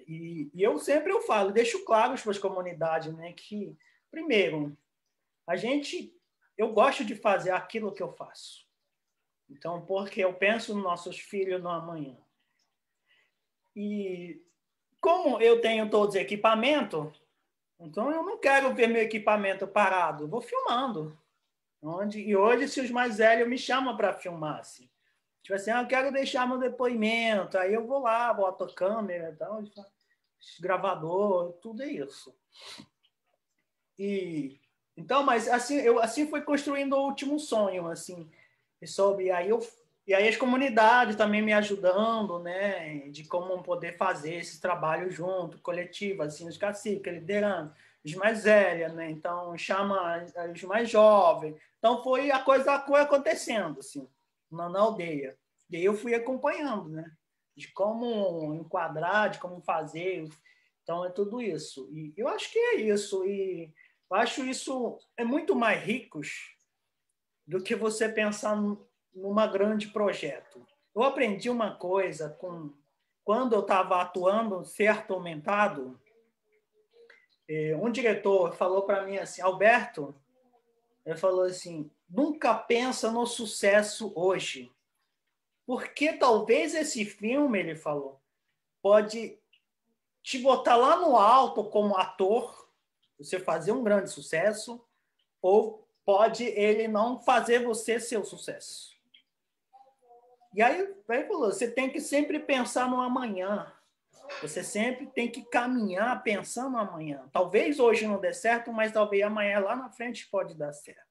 E eu falo, deixo claro para as comunidades, né? Que, primeiro, eu gosto de fazer aquilo que eu faço. Então, porque eu penso nos nossos filhos no amanhã. E como eu tenho todos os equipamentos, então eu não quero ver meu equipamento parado, eu vou filmando. E hoje, se os mais velhos me chamam para filmar, assim. Tipo assim, eu quero deixar meu depoimento, aí eu vou lá, boto a câmera, então, gravador, tudo é isso. Então, mas assim foi construindo o último sonho, assim, e aí as comunidades também me ajudando, né, de como poder fazer esse trabalho junto, coletivo, assim, os caciques liderando, os mais velhos, né, então chama os mais jovens. Então a coisa foi acontecendo, assim, na aldeia. E aí eu fui acompanhando, né, de como enquadrar, de como fazer. Então é tudo isso. E eu acho que é isso. E eu acho isso é muito mais ricos do que você pensar numa grande projeto. Eu aprendi uma coisa quando eu estava atuando certo aumentado, um diretor falou para mim assim, Alberto, ele falou assim, nunca pensa no sucesso hoje, porque talvez esse filme, ele falou, pode te botar lá no alto como ator, você fazer um grande sucesso, ou pode ele não fazer você ser o sucesso. E aí falou, você tem que sempre pensar no amanhã. Você sempre tem que caminhar pensando no amanhã. Talvez hoje não dê certo, mas talvez amanhã lá na frente pode dar certo.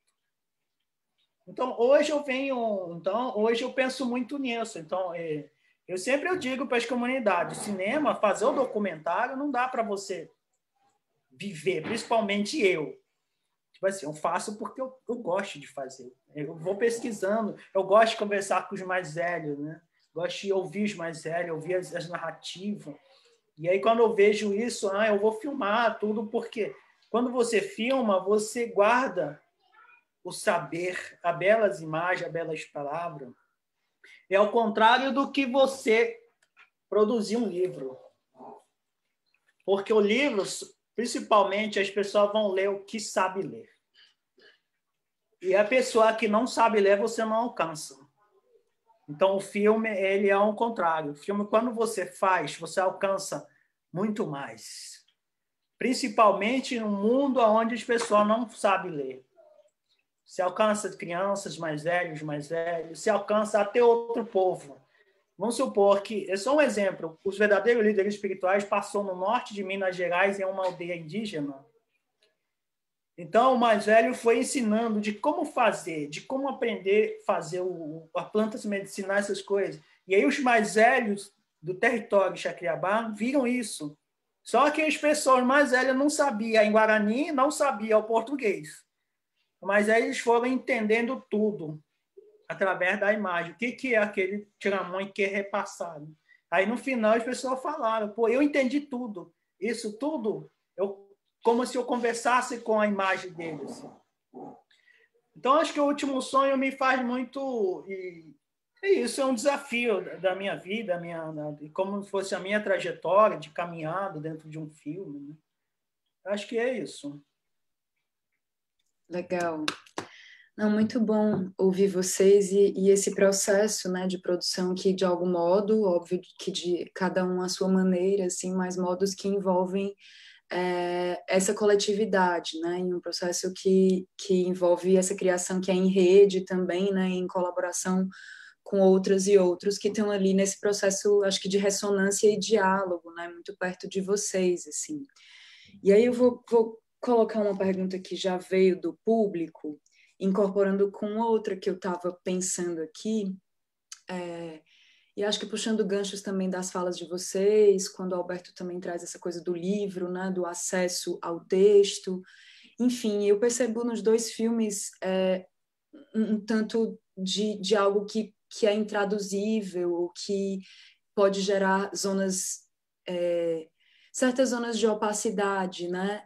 Então, hoje eu penso muito nisso. Então, eu digo para as comunidades, cinema, fazer o documentário não dá para você viver, principalmente eu. Tipo assim, eu faço porque eu gosto de fazer. Eu vou pesquisando, eu gosto de conversar com os mais velhos, né? Gosto de ouvir os mais velhos, ouvir as narrativas. E aí, quando eu vejo isso, eu vou filmar tudo, porque quando você filma, você guarda o saber, as belas imagens, as belas palavras. É ao contrário do que você produzir um livro. Porque o livro, principalmente, as pessoas vão ler o que sabe ler. E a pessoa que não sabe ler, você não alcança. Então, o filme, ele é ao contrário. O filme, quando você faz, você alcança muito mais. Principalmente no mundo onde as pessoas não sabem ler. Se alcança crianças mais velhos, se alcança até outro povo. Vamos supor que, é só um exemplo, os verdadeiros líderes espirituais passou no norte de Minas Gerais, em uma aldeia indígena. Então, o mais velho foi ensinando de como fazer, de como aprender a fazer as plantas medicinais, essas coisas. E aí os mais velhos do território de Chacriabá viram isso. Só que as pessoas mais velhas não sabiam em Guarani, não sabiam o português. Mas aí eles foram entendendo tudo através da imagem. O que é aquele tiramão que é repassado? Aí, no final, as pessoas falaram, pô, eu entendi tudo. Isso tudo, como se eu conversasse com a imagem deles. Então, acho que o último sonho me faz muito... E isso é um desafio da minha vida, como se fosse a minha trajetória de caminhada dentro de um filme. Né? Acho que é isso. Legal. Não, muito bom ouvir vocês e esse processo, né, de produção que, de algum modo, óbvio que de cada um à sua maneira, assim, mas modos que envolvem essa coletividade, né, em um processo que envolve essa criação que é em rede também, né, em colaboração com outras e outros que estão ali nesse processo, acho que de ressonância e diálogo, né, muito perto de vocês, assim. E aí eu vou colocar uma pergunta que já veio do público, incorporando com outra que eu estava pensando aqui, e acho que puxando ganchos também das falas de vocês, quando o Alberto também traz essa coisa do livro, né, do acesso ao texto. Enfim, eu percebo nos dois filmes um tanto de algo que é intraduzível, ou que pode gerar certas zonas de opacidade, né?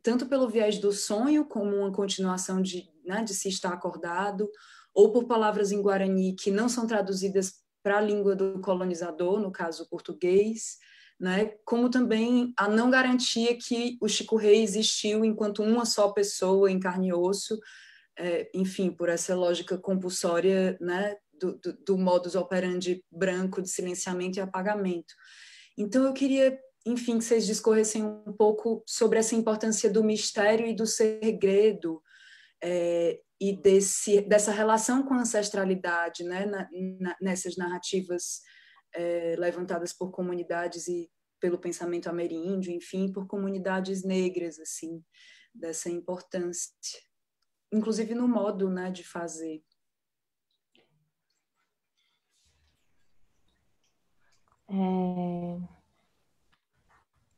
Tanto pelo viés do sonho, como uma continuação né, de se estar acordado, ou por palavras em Guarani que não são traduzidas para a língua do colonizador, no caso o português, né? Como também a não garantia que o Chico Rei existiu enquanto uma só pessoa em carne e osso, enfim, por essa lógica compulsória, né, do modus operandi branco de silenciamento e apagamento. Então, eu queria, enfim, que vocês discorressem um pouco sobre essa importância do mistério e do segredo, e dessa relação com a ancestralidade, né, nessas narrativas levantadas por comunidades e pelo pensamento ameríndio, enfim, por comunidades negras, assim, dessa importância, inclusive no modo, né, de fazer.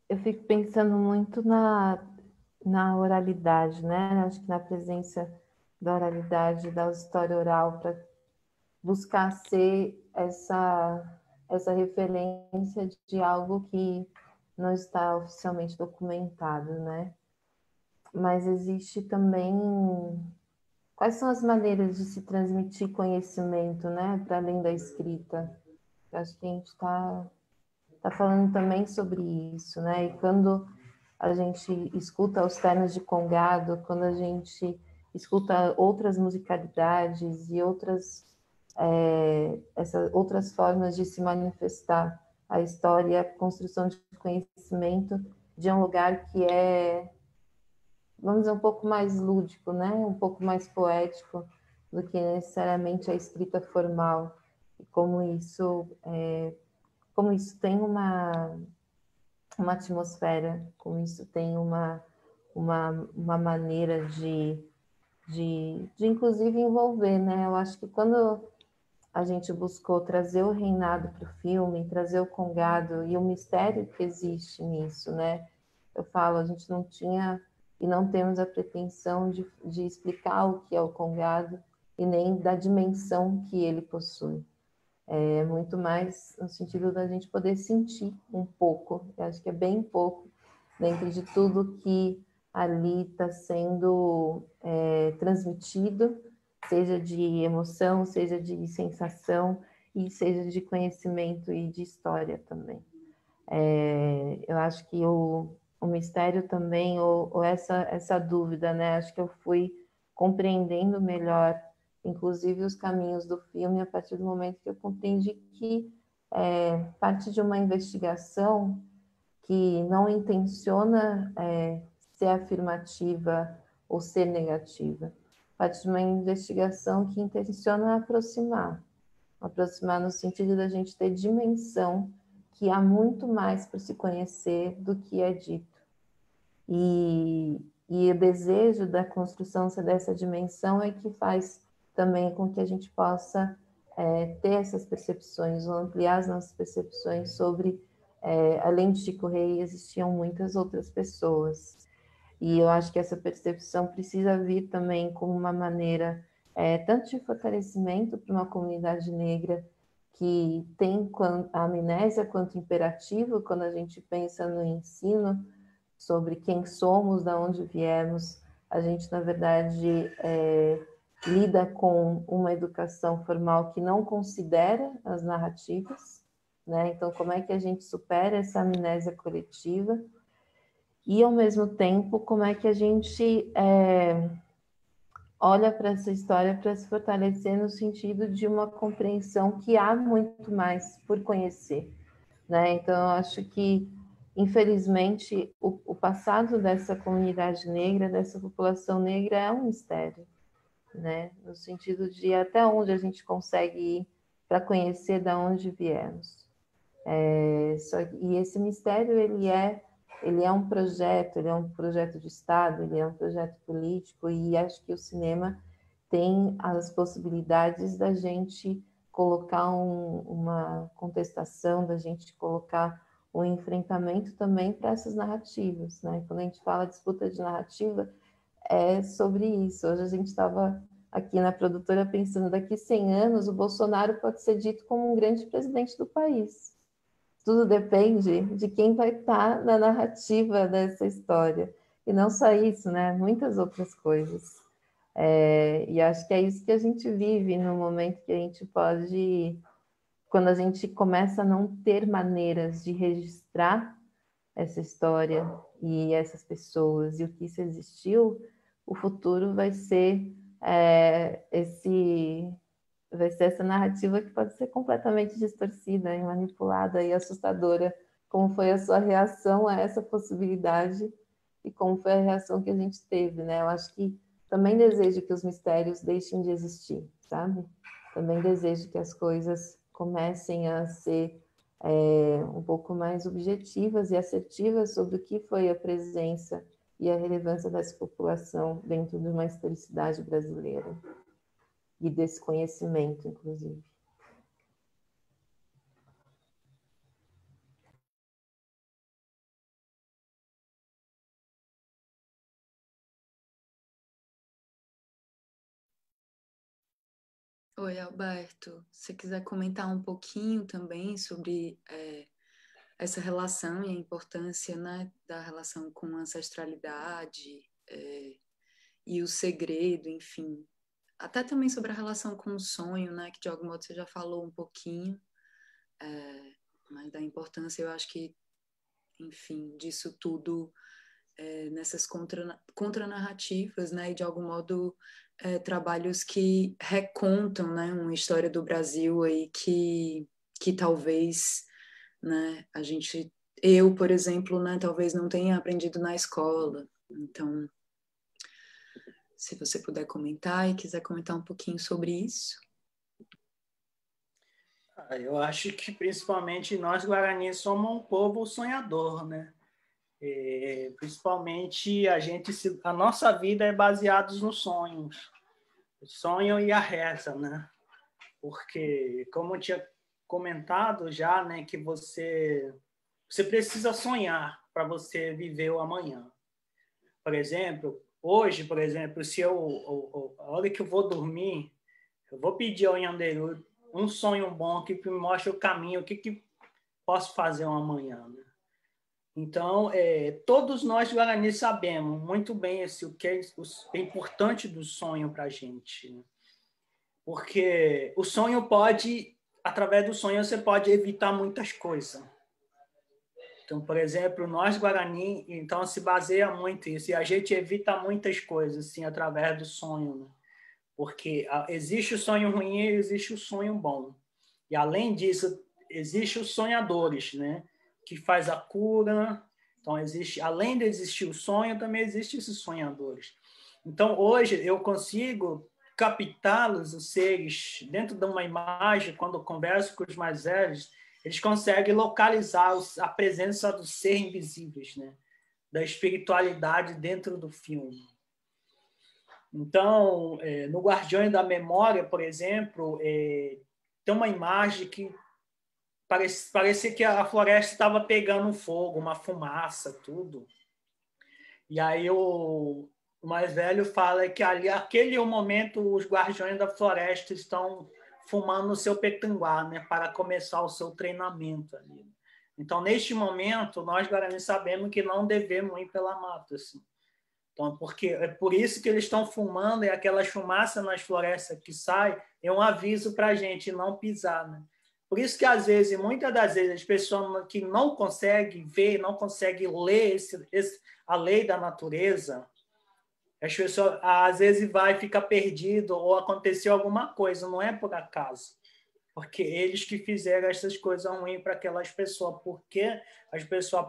Eu fico pensando muito na oralidade, né? Acho que na presença da oralidade, da história oral, para buscar ser essa referência de algo que não está oficialmente documentado, né? Mas existe também... Quais são as maneiras de se transmitir conhecimento, né? Para além da escrita? Eu acho que a gente está falando também sobre isso, né? E quando a gente escuta os ternos de Congado, quando a gente escuta outras musicalidades e essas outras formas de se manifestar a história, a construção de conhecimento de um lugar que é, vamos dizer, um pouco mais lúdico, né? Um pouco mais poético do que necessariamente a escrita formal. como isso tem uma atmosfera, como isso tem uma maneira de inclusive envolver, né? Eu acho que quando a gente buscou trazer o reinado para o filme, trazer o Congado e o mistério que existe nisso, né? Eu falo, a gente não tinha e não temos a pretensão de explicar o que é o Congado e nem da dimensão que ele possui. É muito mais no sentido da gente poder sentir um pouco, eu acho que é bem pouco, dentro de tudo que ali está sendo transmitido, seja de emoção, seja de sensação, e seja de conhecimento e de história também. Eu acho que o mistério também, ou essa dúvida, né? Acho que eu fui compreendendo melhor, inclusive os caminhos do filme, a partir do momento que eu compreendi que parte de uma investigação que não intenciona ser afirmativa ou ser negativa, parte de uma investigação que intenciona aproximar no sentido da gente ter dimensão, que há muito mais para se conhecer do que é dito. E o desejo da construção dessa dimensão é que faz também com que a gente possa ter essas percepções, ou ampliar as nossas percepções sobre, além de Chico Rei, existiam muitas outras pessoas. E eu acho que essa percepção precisa vir também como uma maneira tanto de fortalecimento para uma comunidade negra que tem a amnésia quanto imperativo quando a gente pensa no ensino sobre quem somos, de onde viemos. A gente, na verdade, lida com uma educação formal que não considera as narrativas, né? Então, como é que a gente supera essa amnésia coletiva? E, ao mesmo tempo, como é que a gente olha para essa história para se fortalecer no sentido de uma compreensão que há muito mais por conhecer, né? Então, eu acho que, infelizmente, o passado dessa comunidade negra, dessa população negra, é um mistério, né? No sentido de até onde a gente consegue ir para conhecer de onde viemos. E esse mistério, ele é um projeto de Estado, ele é um projeto político, e acho que o cinema tem as possibilidades da gente colocar uma contestação, da gente colocar um enfrentamento também para essas narrativas, né? Quando a gente fala disputa de narrativa, é sobre isso. Hoje a gente estava aqui na produtora pensando, daqui 100 anos o Bolsonaro pode ser dito como um grande presidente do país. Tudo depende de quem vai estar na narrativa dessa história. E não só isso, né? Muitas outras coisas. E acho que é isso que a gente vive no momento que a gente pode... Quando a gente começa a não ter maneiras de registrar essa história e essas pessoas e o que isso existiu, o futuro vai ser essa narrativa que pode ser completamente distorcida e manipulada e assustadora, como foi a sua reação a essa possibilidade e como foi a reação que a gente teve, né? Eu acho que também desejo que os mistérios deixem de existir, sabe? Também desejo que as coisas comecem a ser um pouco mais objetivas e assertivas sobre o que foi a presença e a relevância dessa população dentro de uma historicidade brasileira. E desse conhecimento, inclusive. Oi, Alberto. Se quiser comentar um pouquinho também sobre essa relação e a importância, né, da relação com a ancestralidade e o segredo, enfim. Até também sobre a relação com o sonho, né, que de algum modo você já falou um pouquinho, mas da importância, eu acho que, enfim, disso tudo nessas contranarrativas, né, e de algum modo trabalhos que recontam, né, uma história do Brasil aí que talvez, né, eu, por exemplo, né, talvez não tenha aprendido na escola. Então, se você puder comentar e quiser comentar um pouquinho sobre isso. Eu acho que principalmente nós guaranis somos um povo sonhador, né? Principalmente a nossa vida é baseada nos sonhos, o sonho e a reza, né? Porque como eu tinha comentado já, né, que você precisa sonhar para você viver o amanhã. Por exemplo, hoje, se a hora que eu vou dormir, eu vou pedir ao Yanderu um sonho bom que me mostre o caminho, o que posso fazer amanhã, né? Então, todos nós guaranis sabemos muito bem o que é importante do sonho para a gente, né? Porque o sonho através do sonho você pode evitar muitas coisas. Então, por exemplo, nós guarani, então se baseia muito isso, e a gente evita muitas coisas assim através do sonho, né? Porque existe o sonho ruim e existe o sonho bom. E além disso, existe os sonhadores, né, que faz a cura. Então além de existir o sonho, também existem esses sonhadores. Então hoje eu consigo captá-los, os seres, dentro de uma imagem. Quando eu converso com os mais velhos, eles conseguem localizar a presença dos seres invisíveis, né, da espiritualidade dentro do filme. Então, no Guardiões da Memória, por exemplo, tem uma imagem que parecia que a floresta estava pegando fogo, uma fumaça, tudo. E aí o mais velho fala que aquele momento os Guardiões da Floresta estão fumando o seu petanguá, né, para começar o seu treinamento ali. Então, neste momento, nós guaranis sabemos que não devemos ir pela mata, assim. Então, porque é por isso que eles estão fumando, e aquelas fumaças nas florestas que saem é um aviso para a gente não pisar, né? Por isso que, às vezes, muitas das vezes, as pessoas que não conseguem ver, não conseguem ler a lei da natureza, as pessoas, às vezes, ficar perdido ou aconteceu alguma coisa, não é por acaso. Porque eles que fizeram essas coisas ruins para aquelas pessoas, porque as pessoas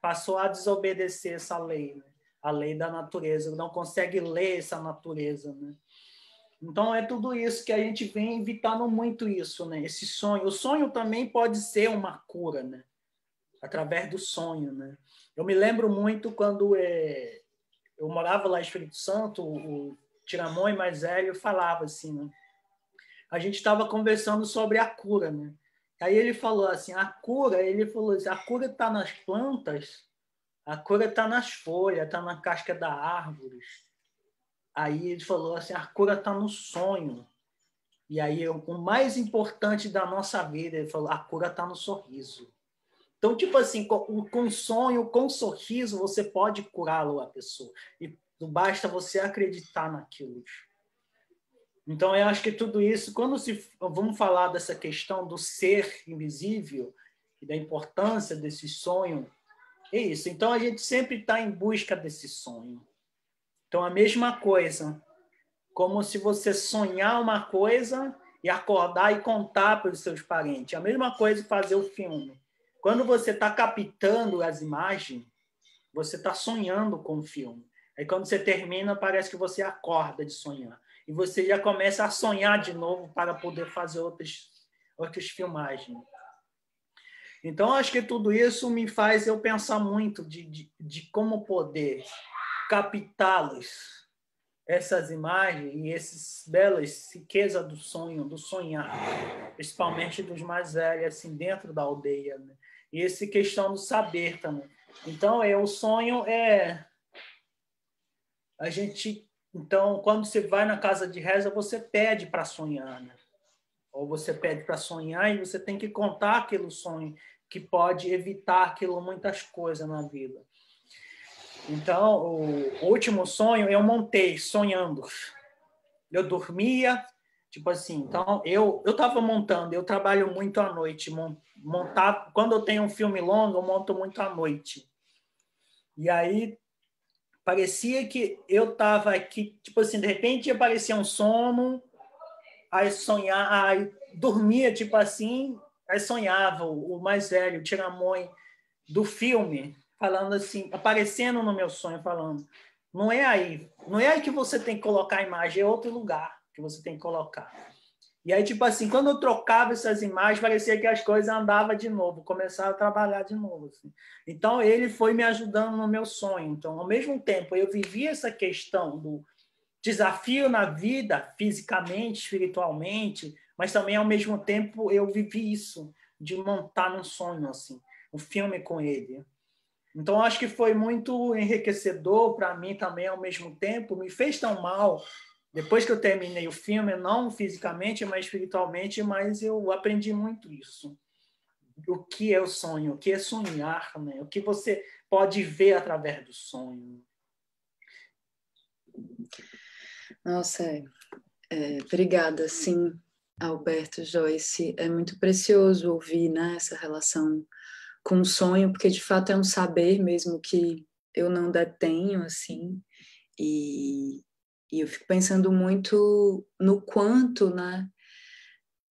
passou a desobedecer essa lei, né? A lei da natureza, não consegue ler essa natureza, né? Então é tudo isso que a gente vem evitando muito isso, né? Esse sonho. O sonho também pode ser uma cura, né? Através do sonho, né? Eu me lembro muito quando eu morava lá em Espírito Santo, o Tiramões mais velho falava assim, né? A gente estava conversando sobre a cura, né? Aí ele falou assim, a cura está nas plantas. A cura está nas folhas, está na casca da árvore. Aí ele falou assim, a cura está no sonho. E aí o mais importante da nossa vida, ele falou, a cura está no sorriso. Então, tipo assim, com sonho, com sorriso, você pode curá-lo a pessoa. E basta você acreditar naquilo. Então, eu acho que tudo isso, vamos falar dessa questão do ser invisível e da importância desse sonho, é isso. Então, a gente sempre está em busca desse sonho. Então, a mesma coisa, como se você sonhar uma coisa e acordar e contar para os seus parentes. A mesma coisa fazer o filme. Quando você está captando as imagens, você está sonhando com o filme. Aí, quando você termina, parece que você acorda de sonhar. E você já começa a sonhar de novo para poder fazer outras filmagens. Então, acho que tudo isso me faz eu pensar muito de como poder captá-los, essas imagens e essas belas riquezas do sonho, do sonhar, principalmente dos mais velhos, assim, dentro da aldeia, né? E essa questão do saber também. Então, o sonho a gente... Então, quando você vai na casa de reza, você pede para sonhar, né? Ou você pede para sonhar e você tem que contar aquele sonho, que pode evitar aquilo, muitas coisas na vida. Então, o último sonho eu montei sonhando. Eu dormia, tipo assim, então eu estava montando, eu trabalho muito à noite, quando eu tenho um filme longo, eu monto muito à noite. E aí parecia que eu estava aqui, tipo assim, de repente aparecia um sono, aí dormia, tipo assim, aí sonhava o mais velho, o Tiramões do filme, falando assim, aparecendo no meu sonho, falando, não é aí que você tem que colocar a imagem, é outro lugar que você tem que colocar. E aí, tipo assim, quando eu trocava essas imagens, parecia que as coisas andavam de novo, começaram a trabalhar de novo. Assim. Então, ele foi me ajudando no meu sonho. Então, ao mesmo tempo, eu vivi essa questão do desafio na vida, fisicamente, espiritualmente, mas também, ao mesmo tempo, eu vivi isso, de montar num sonho, assim, um filme com ele. Então, acho que foi muito enriquecedor para mim também, ao mesmo tempo, me fez tão mal, depois que eu terminei o filme, não fisicamente, mas espiritualmente, mas eu aprendi muito isso. O que é o sonho? O que é sonhar? Né? O que você pode ver através do sonho? Nossa, obrigada, sim, Alberto, Joyce. É muito precioso ouvir, né, essa relação com o sonho, porque de fato é um saber mesmo que eu não detenho, assim, e eu fico pensando muito no quanto, né,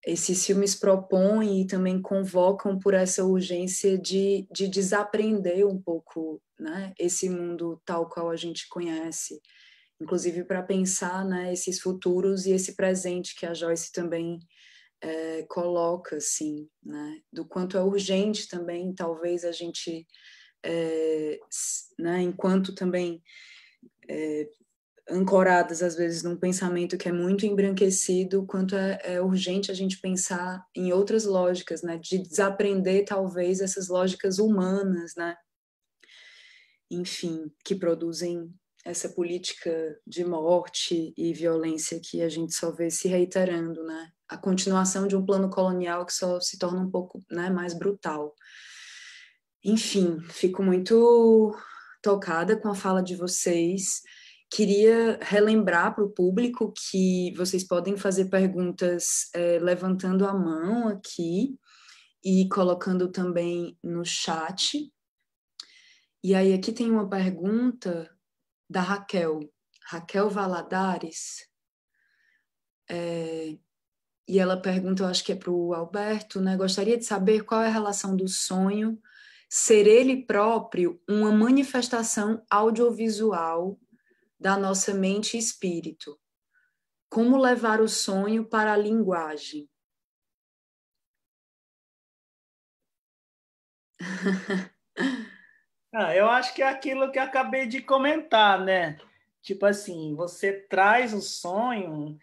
esses filmes propõem e também convocam por essa urgência de desaprender um pouco, né, esse mundo tal qual a gente conhece, inclusive para pensar, né, esses futuros e esse presente que a Joyce também coloca, assim, né, do quanto é urgente também, talvez a gente, né, enquanto também ancoradas às vezes num pensamento que é muito embranquecido, quanto é urgente a gente pensar em outras lógicas, né, de desaprender talvez essas lógicas humanas, né, enfim, que produzem essa política de morte e violência que a gente só vê se reiterando, né, a continuação de um plano colonial que só se torna um pouco, né, mais brutal. Enfim, fico muito tocada com a fala de vocês. Queria relembrar para o público que vocês podem fazer perguntas levantando a mão aqui e colocando também no chat. E aí aqui tem uma pergunta da Raquel Valadares, e ela pergunta, eu acho que é para o Alberto, né? Gostaria de saber qual é a relação do sonho ser ele próprio uma manifestação audiovisual da nossa mente e espírito. Como levar o sonho para a linguagem? Eu acho que é aquilo que eu acabei de comentar, né? Tipo assim, você traz o sonho.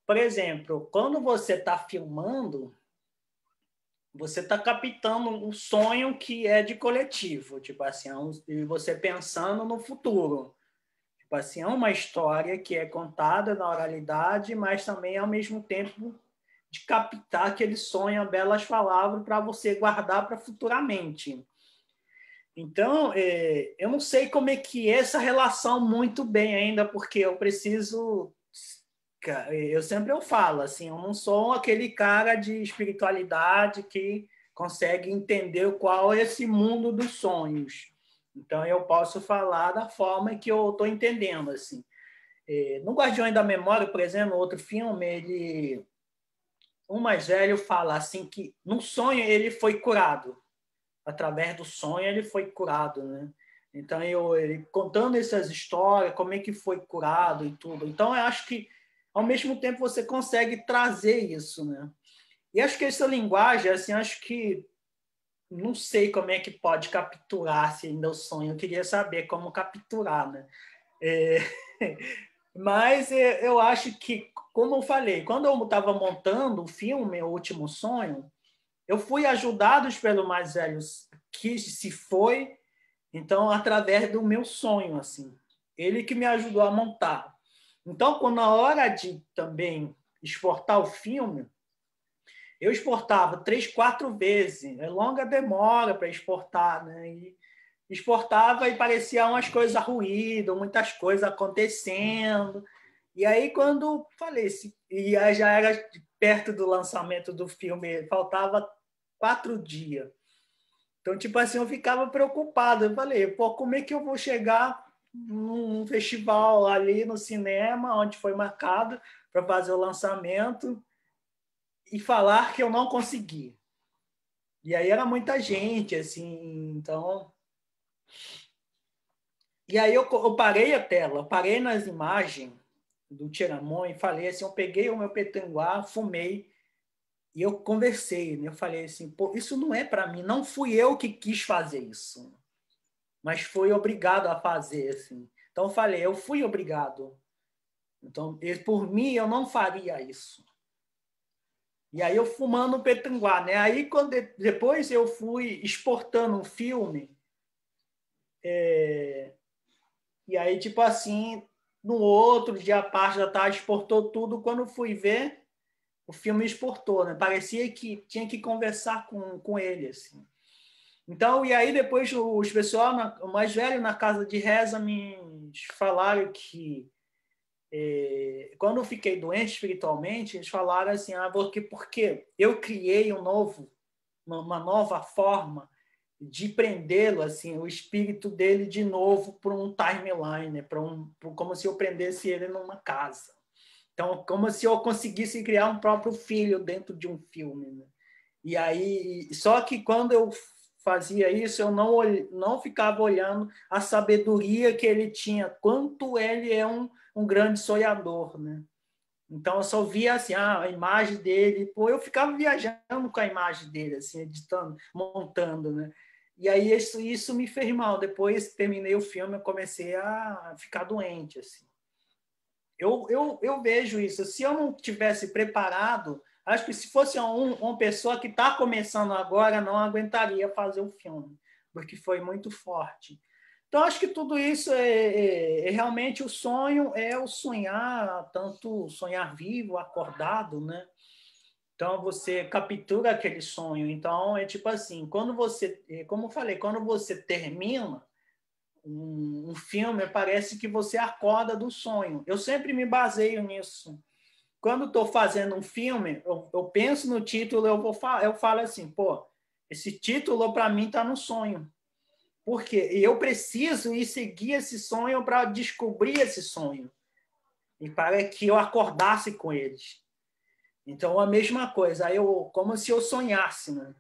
Por exemplo, quando você está filmando, você está captando um sonho que é de coletivo, tipo assim, e você pensando no futuro. Tipo assim, é uma história que é contada na oralidade, mas também, ao mesmo tempo, de captar aquele sonho, belas palavras, para você guardar para futuramente. Então, eu não sei como é que é essa relação muito bem ainda, porque eu preciso... Eu sempre falo, assim, eu não sou aquele cara de espiritualidade que consegue entender qual é esse mundo dos sonhos. Então, eu posso falar da forma que eu estou entendendo, assim. No Guardiões da Memória, por exemplo, outro filme, o mais velho fala assim que no sonho ele foi curado. Através do sonho ele foi curado, né? Então, ele contando essas histórias, como é que foi curado e tudo. Então, eu acho que, ao mesmo tempo, você consegue trazer isso, né? E acho que essa linguagem, assim, acho que não sei como é que pode capturar se ainda o sonho. Eu queria saber como capturar, né? Mas eu acho que, como eu falei, quando eu estava montando o filme, O Último Sonho, eu fui ajudado pelo mais velho que se foi, então, através do meu sonho, assim. Ele que me ajudou a montar. Então, quando na hora de também exportar o filme, eu exportava 3, 4 vezes. É longa demora para exportar, né? E exportava e parecia umas coisas ruídas, muitas coisas acontecendo. E aí, quando falei, e já era perto do lançamento do filme, faltava 4 dias. Então, tipo assim, eu ficava preocupado. Eu falei, pô, como é que eu vou chegar num festival ali no cinema, onde foi marcado para fazer o lançamento, e falar que eu não consegui? E aí era muita gente, assim, então... E aí eu parei a tela, eu parei nas imagens, do Tiramon e falei assim, eu peguei o meu petanguá, fumei e eu conversei, né? Eu falei assim, pô, isso não é para mim, não fui eu que quis fazer isso, mas fui obrigado a fazer, assim. Então eu falei, eu fui obrigado. Então, por mim, eu não faria isso. E aí eu fumando um petanguá, né? Aí quando depois eu fui exportando um filme, e aí tipo assim, no outro dia a parte da tarde exportou tudo, quando fui ver, o filme exportou, né? Parecia que tinha que conversar com ele, assim. Então, e aí depois os pessoal, o mais velho na casa de reza me falaram que quando eu fiquei doente espiritualmente, eles falaram assim, porque eu criei uma nova forma de prendê-lo, assim, o espírito dele de novo para um timeline, né? Como se eu prendesse ele numa casa. Então, como se eu conseguisse criar um próprio filho dentro de um filme, né? E aí, só que quando eu fazia isso, eu não ficava olhando a sabedoria que ele tinha, quanto ele é um grande sonhador, né? Então eu só via assim, a imagem dele, pô, eu ficava viajando com a imagem dele, assim, editando, montando, né? E aí isso me fez mal. Depois terminei o filme, eu comecei a ficar doente, assim. Eu vejo isso. Se eu não tivesse preparado, acho que se fosse uma pessoa que está começando agora, não aguentaria fazer o filme, porque foi muito forte. Então, acho que tudo isso realmente o sonho é o sonhar, tanto sonhar vivo, acordado, né? Então, você captura aquele sonho. Então, é tipo assim, quando você, como eu falei, quando você termina um filme, parece que você acorda do sonho. Eu sempre me baseio nisso. Quando estou fazendo um filme, eu penso no título, eu falo assim, pô, esse título para mim está no sonho. Por quê? E eu preciso ir seguir esse sonho para descobrir esse sonho. E para que eu acordasse com eles. Então, a mesma coisa. Como se eu sonhasse, né?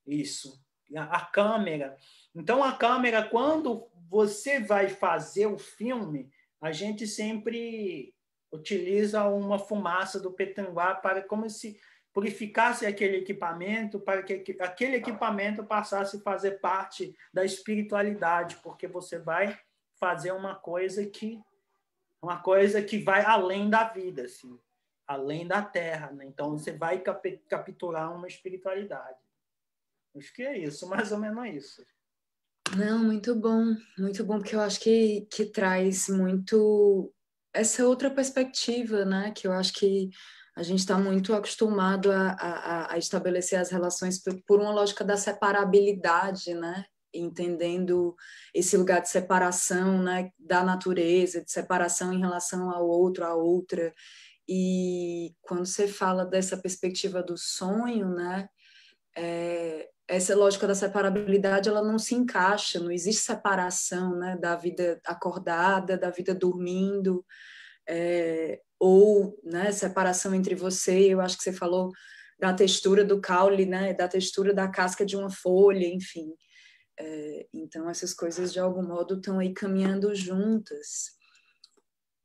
Isso. A câmera. Então, a câmera, quando você vai fazer o filme, a gente sempre utiliza uma fumaça do petanguá para como se purificasse aquele equipamento, para que aquele equipamento passasse a fazer parte da espiritualidade, porque você vai fazer uma coisa que vai além da vida, assim, além da terra, né? Então você vai capturar uma espiritualidade. Acho que é isso, mais ou menos isso. Não, muito bom, porque eu acho que traz muito essa outra perspectiva, né? Que eu acho que a gente está muito acostumado a estabelecer as relações por uma lógica da separabilidade, né? Entendendo esse lugar de separação, né? Da natureza, de separação em relação ao outro, à outra. E quando você fala dessa perspectiva do sonho, né? Essa lógica da separabilidade ela não se encaixa, não existe separação, né, da vida acordada, da vida dormindo, ou, né, separação entre você, eu acho que você falou da textura do caule, né, da textura da casca de uma folha, enfim. Então essas coisas de algum modo estão aí caminhando juntas.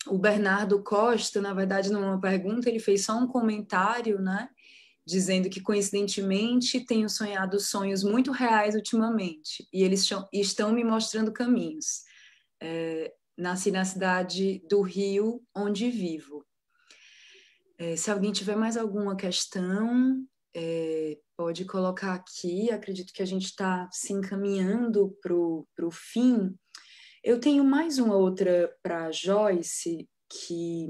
O Bernardo Costa, na verdade, numa pergunta, ele fez só um comentário, né, dizendo que, coincidentemente, tenho sonhado sonhos muito reais ultimamente, e eles estão me mostrando caminhos. Nasci na cidade do Rio, onde vivo. Se alguém tiver mais alguma questão, pode colocar aqui. Acredito que a gente está se encaminhando para o fim. Eu tenho mais uma outra para a Joyce, que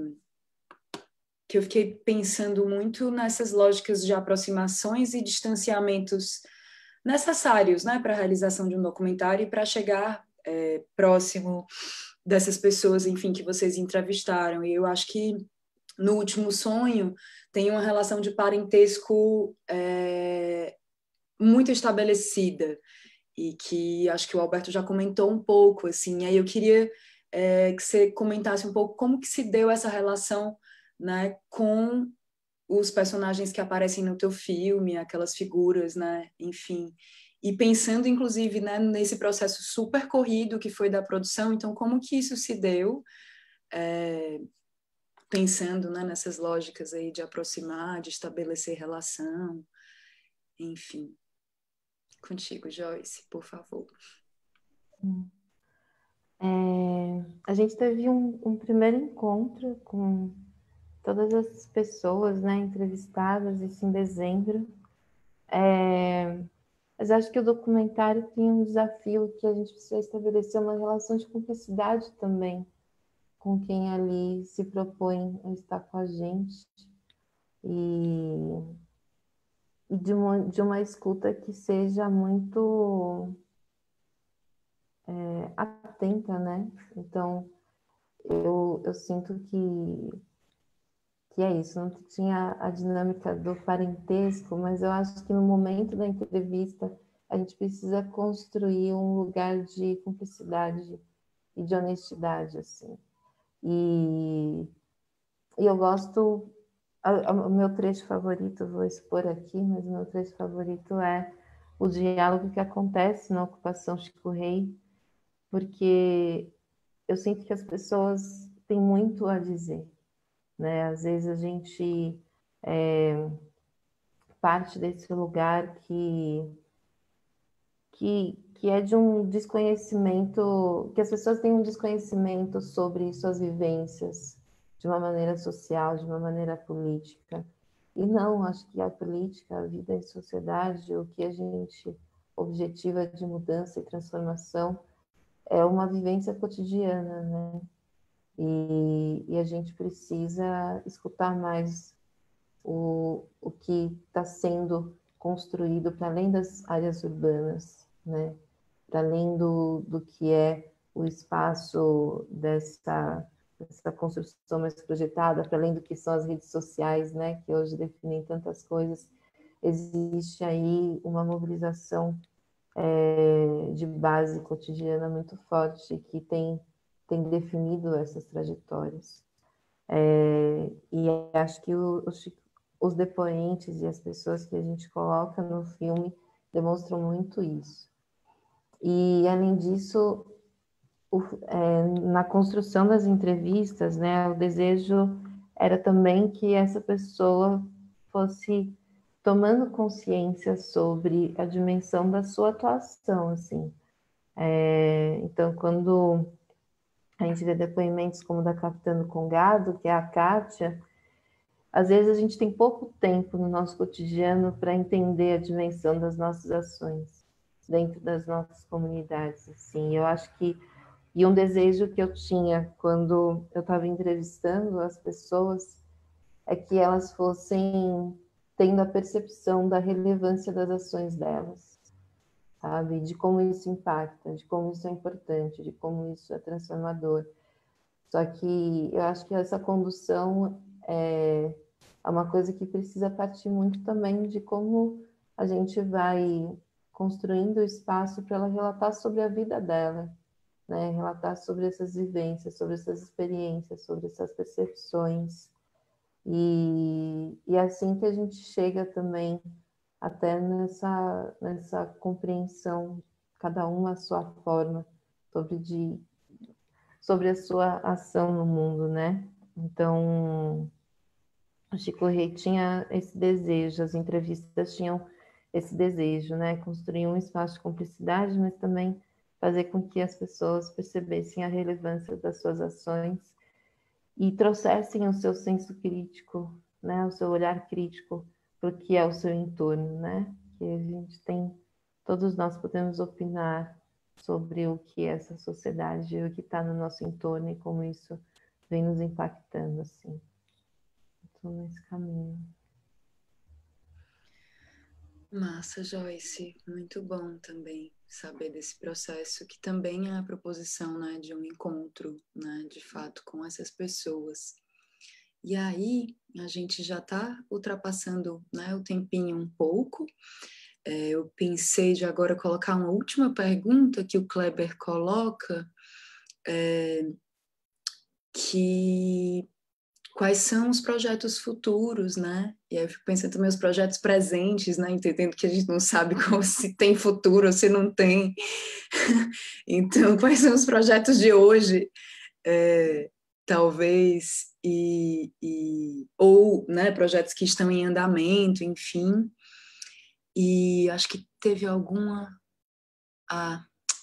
eu fiquei pensando muito nessas lógicas de aproximações e distanciamentos necessários, né, para a realização de um documentário e para chegar próximo dessas pessoas, enfim, que vocês entrevistaram. E eu acho que no Último Sonho tem uma relação de parentesco muito estabelecida e que acho que o Alberto já comentou um pouco, assim. Aí eu queria que você comentasse um pouco como que se deu essa relação, né, com os personagens que aparecem no teu filme, aquelas figuras, né, enfim. E pensando, inclusive, né, nesse processo super corrido que foi da produção, então como que isso se deu? pensando, né, nessas lógicas aí de aproximar, de estabelecer relação, enfim. Contigo, Joyce, por favor. A gente teve um primeiro encontro com todas as pessoas, né, entrevistadas, isso em dezembro. Mas acho que o documentário tem um desafio que a gente precisa estabelecer uma relação de cumplicidade também com quem ali se propõe a estar com a gente e de uma escuta que seja muito atenta, né? Então, eu sinto que é isso, não tinha a dinâmica do parentesco, mas eu acho que no momento da entrevista a gente precisa construir um lugar de cumplicidade e de honestidade, assim. E eu gosto, o meu trecho favorito, vou expor aqui, mas o meu trecho favorito é o diálogo que acontece na Ocupação Chico Rei, porque eu sinto que as pessoas têm muito a dizer, né? Às vezes a gente parte desse lugar que é de um desconhecimento, que as pessoas têm um desconhecimento sobre suas vivências de uma maneira social, de uma maneira política. E não, acho que a política, a vida em sociedade, o que a gente objetiva de mudança e transformação é uma vivência cotidiana, né? E a gente precisa escutar mais o que está sendo construído para além das áreas urbanas, né? Para além do que é o espaço dessa construção mais projetada, para além do que são as redes sociais, né? Que hoje definem tantas coisas, existe aí uma mobilização de base cotidiana muito forte que tem definido essas trajetórias. E acho que os depoentes e as pessoas que a gente coloca no filme demonstram muito isso. E, além disso, na construção das entrevistas, né, o desejo era também que essa pessoa fosse tomando consciência sobre a dimensão da sua atuação, assim. Então, quando a gente vê depoimentos como o da Capitã do Congado, que é a Kátia, às vezes a gente tem pouco tempo no nosso cotidiano para entender a dimensão das nossas ações dentro das nossas comunidades, assim. Eu acho que um desejo que eu tinha quando eu estava entrevistando as pessoas é que elas fossem tendo a percepção da relevância das ações delas, sabe? De como isso impacta, de como isso é importante, de como isso é transformador. Só que eu acho que essa condução é uma coisa que precisa partir muito também de como a gente vai construindo o espaço para ela relatar sobre a vida dela, né? Relatar sobre essas vivências, sobre essas experiências, sobre essas percepções. E é assim que a gente chega também até nessa compreensão, cada uma à sua forma, sobre a sua ação no mundo, né? Então, o Chico Rei tinha esse desejo, as entrevistas tinham esse desejo, né? Construir um espaço de cumplicidade, mas também fazer com que as pessoas percebessem a relevância das suas ações e trouxessem o seu senso crítico, né? O seu olhar crítico para o que é o seu entorno, né? Que a gente tem, todos nós podemos opinar sobre o que é essa sociedade, o que está no nosso entorno e como isso vem nos impactando, assim. Estou nesse caminho. Massa, Joyce, muito bom também saber desse processo, que também é a proposição, né, de um encontro, né, de fato, com essas pessoas. E aí, a gente já está ultrapassando, né, o tempinho um pouco. Eu pensei de agora colocar uma última pergunta que o Kleber coloca, que quais são os projetos futuros, né? E aí eu fico pensando também os projetos presentes, né? Entendendo que a gente não sabe se tem futuro ou se não tem. Então, quais são os projetos de hoje? talvez, ou, né, projetos que estão em andamento, enfim. E acho que teve alguma...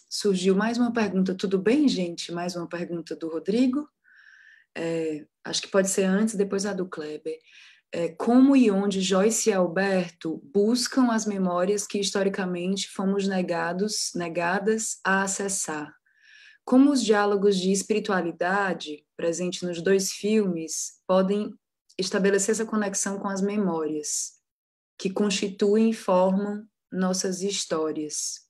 surgiu mais uma pergunta. Tudo bem, gente? Mais uma pergunta do Rodrigo. Acho que pode ser antes, depois a do Kleber. Como e onde Joyce e Alberto buscam as memórias que historicamente fomos negadas a acessar? Como os diálogos de espiritualidade presentes nos 2 filmes podem estabelecer essa conexão com as memórias que constituem e formam nossas histórias?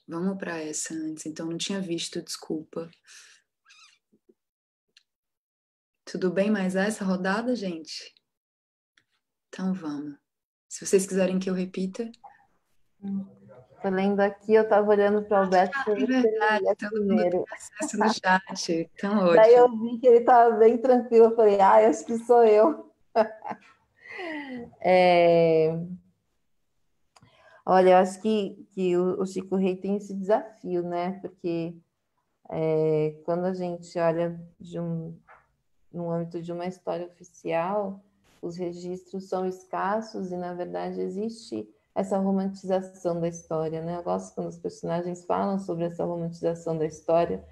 Vamos para essa antes, então não tinha visto, desculpa. Tudo bem mais essa rodada, gente? Então vamos. Se vocês quiserem que eu repita. Tô lendo aqui, eu estava olhando para o Alberto. É verdade, todo mundo tem acesso no chat. Então, ótimo. Daí eu vi que ele estava bem tranquilo. Eu falei, acho que sou eu. Olha, eu acho que o Chico Rei tem esse desafio, né? Porque quando a gente olha no âmbito de uma história oficial, os registros são escassos e, na verdade, existe essa romantização da história, né? Eu gosto quando os personagens falam sobre essa romantização da história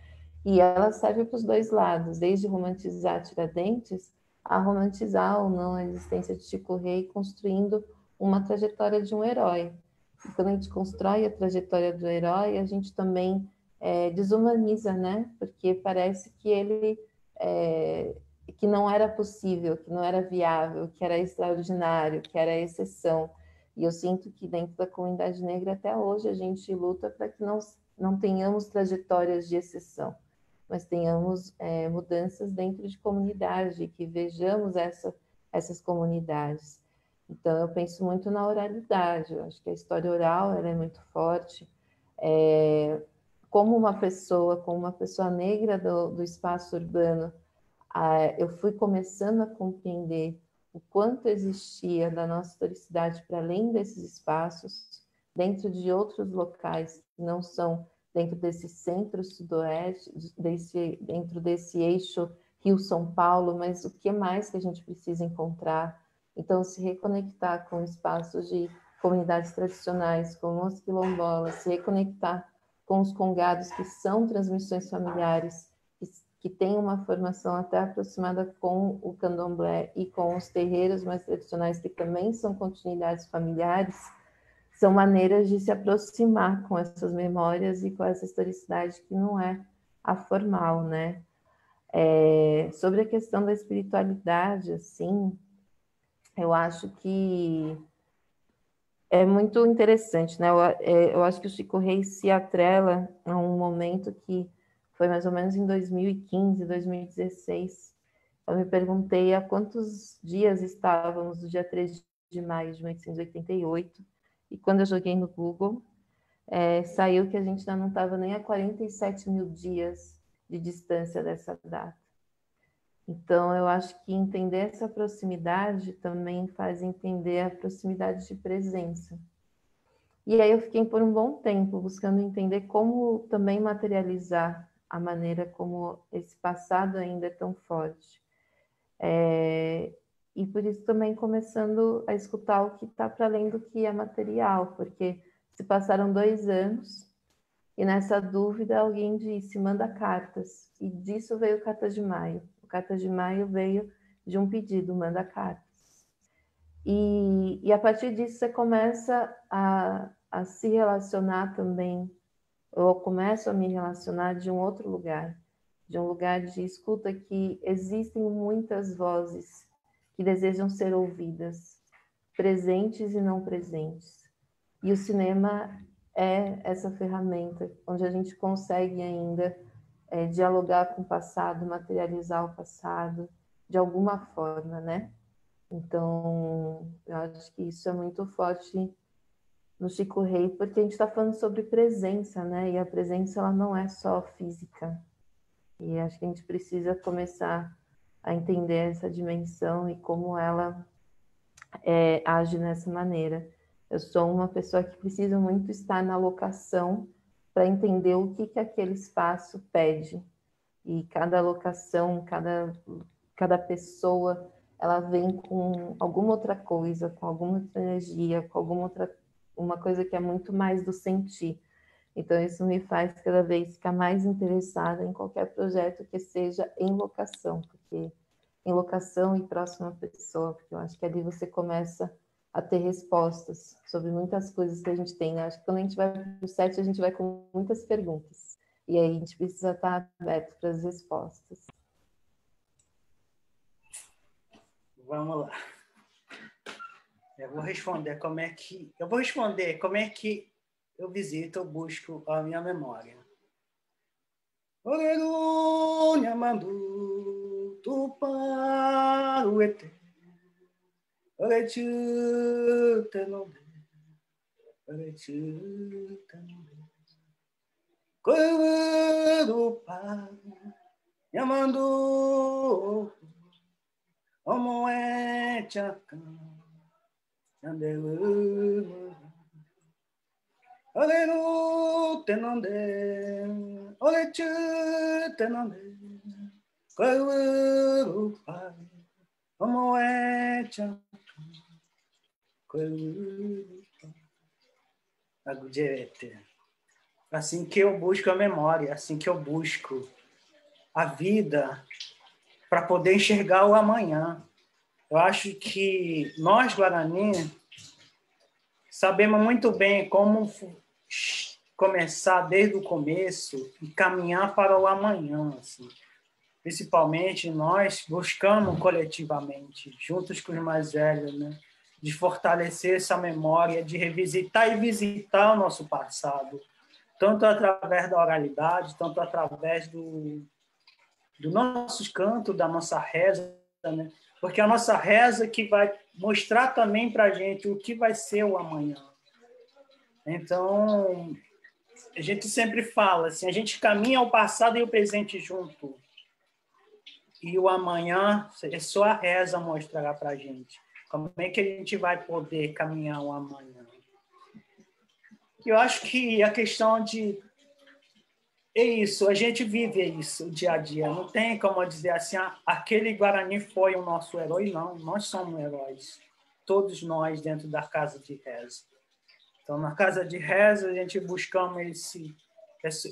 e ela serve para os 2 lados, desde romantizar Tiradentes a romantizar ou não a existência de Chico Rei, construindo uma trajetória de um herói. E quando a gente constrói a trajetória do herói, a gente também desumaniza, né? Porque parece que ele que não era possível, que não era viável, que era extraordinário, que era exceção. E eu sinto que dentro da comunidade negra até hoje a gente luta para que não tenhamos trajetórias de exceção, mas tenhamos mudanças dentro de comunidade, que vejamos essas comunidades. Então, eu penso muito na oralidade, eu acho que a história oral ela é muito forte. Como uma pessoa negra do espaço urbano, eu fui começando a compreender o quanto existia da nossa historicidade para além desses espaços, dentro de outros locais que não são dentro desse centro-sudoeste, dentro desse eixo Rio-São Paulo, mas o que mais que a gente precisa encontrar? Então, se reconectar com espaços de comunidades tradicionais, como os quilombolas, se reconectar com os congados, que são transmissões familiares, que têm uma formação até aproximada com o candomblé e com os terreiros mais tradicionais, que também são continuidades familiares, são maneiras de se aproximar com essas memórias e com essa historicidade que não é a formal, né? Sobre a questão da espiritualidade, assim, eu acho que é muito interessante, né? Eu acho que o Chico Rei se atrela a um momento que foi mais ou menos em 2015, 2016. Eu me perguntei há quantos dias estávamos no dia 3 de maio de 1888, e quando eu joguei no Google, saiu que a gente ainda não estava nem a 47 mil dias de distância dessa data. Então, eu acho que entender essa proximidade também faz entender a proximidade de presença. E aí eu fiquei por um bom tempo buscando entender como também materializar a maneira como esse passado ainda é tão forte. E por isso também começando a escutar o que está para além do que é material, porque se passaram 2 anos e nessa dúvida alguém disse, manda cartas. E disso veio Carta de Maio. O Carta de Maio veio de um pedido, manda cartas. E a partir disso você começa a se relacionar também, eu começo a me relacionar de um outro lugar, de um lugar de escuta que existem muitas vozes que desejam ser ouvidas, presentes e não presentes. E o cinema é essa ferramenta onde a gente consegue ainda dialogar com o passado, materializar o passado de alguma forma, né? Então, eu acho que isso é muito forte no Chico Rei, porque a gente está falando sobre presença, né? E a presença, ela não é só física. E acho que a gente precisa começar a entender essa dimensão e como ela age nessa maneira. Eu sou uma pessoa que precisa muito estar na locação para entender o que aquele espaço pede. e cada locação, cada pessoa, ela vem com alguma outra coisa, com alguma outra energia, com uma coisa que é muito mais do sentir. Então, isso me faz cada vez ficar mais interessada em qualquer projeto que seja em locação, porque em locação e próxima pessoa, porque eu acho que ali você começa a ter respostas sobre muitas coisas que a gente tem, né? Acho que quando a gente vai para o set, a gente vai com muitas perguntas. E aí a gente precisa estar aberto para as respostas. Vamos lá. Eu vou responder como é que eu visito, eu busco a minha memória. Orerunha mandu tu para o eterno. Orechu tenonde. Orechu tenonde. Coelho pai, Yamandu, como é tchacan, Yandelu, Olenu tenonde, Olechu tenonde, Coelho pai, como é tchacan, Coelho pai, Agudete. Assim que eu busco a memória, assim que eu busco a vida para poder enxergar o amanhã. Eu acho que nós, Guarani, sabemos muito bem como começar desde o começo e caminhar para o amanhã. Assim. Principalmente nós buscamos coletivamente, juntos com os mais velhos, né? De fortalecer essa memória, de revisitar e visitar o nosso passado. Tanto através da oralidade, tanto através do nosso canto, da nossa reza, né? Porque a nossa reza que vai mostrar também para a gente o que vai ser o amanhã. Então, a gente sempre fala assim, a gente caminha o passado e o presente junto. E o amanhã, é só a reza mostrará para a gente. Como é que a gente vai poder caminhar o amanhã? Eu acho que a questão de... É isso, a gente vive isso dia a dia. Não tem como dizer assim, aquele Guarani foi o nosso herói. Não, nós somos heróis. Todos nós dentro da casa de reza. Então, na casa de reza, a gente buscamos esse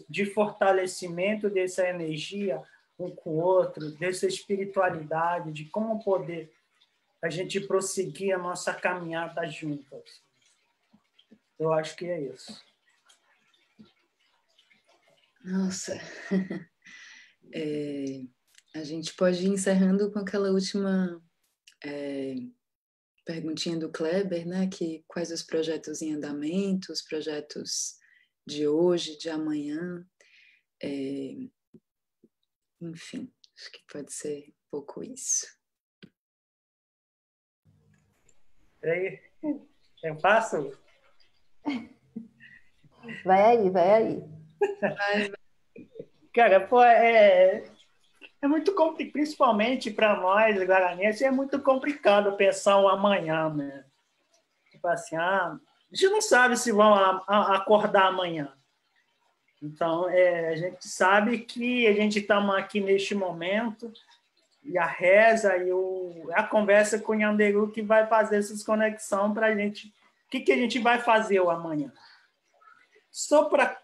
de fortalecimento dessa energia um com o outro, dessa espiritualidade, de como poder a gente prosseguir a nossa caminhada juntas. Eu acho que é isso. Nossa, a gente pode ir encerrando com aquela última perguntinha do Kleber, né? Que quais os projetos em andamento, os projetos de hoje, de amanhã. Enfim, acho que pode ser um pouco isso. Aí, eu passo? Vai aí, vai aí. Cara, pô, é muito complicado, principalmente para nós, guaranenses, é muito complicado pensar o amanhã, né? Tipo assim, a gente não sabe se vão acordar amanhã. Então, a gente sabe que a gente está aqui neste momento e a reza e a conversa com o Yanderu que vai fazer essas conexões para a gente. O que a gente vai fazer o amanhã? Só para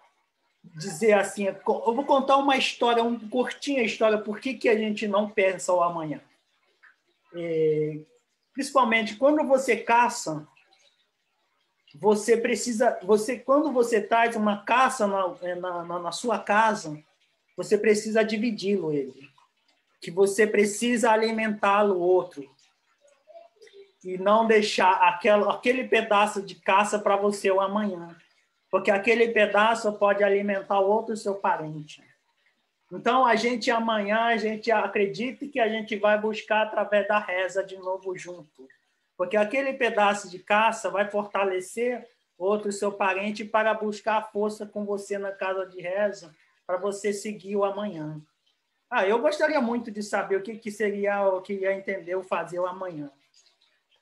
dizer assim, eu vou contar uma história, uma curtinha história, por que a gente não pensa o amanhã. Principalmente quando você caça, você precisa, quando você traz uma caça na sua casa, você precisa dividi-lo ele, que você precisa alimentá-lo outro e não deixar aquele pedaço de caça para você o amanhã. Porque aquele pedaço pode alimentar outro seu parente. Então, amanhã, a gente acredita que a gente vai buscar através da reza de novo junto. Porque aquele pedaço de caça vai fortalecer outro seu parente para buscar força com você na casa de reza, para você seguir o amanhã. Eu gostaria muito de saber o que seria, o que ia entender o fazer o amanhã.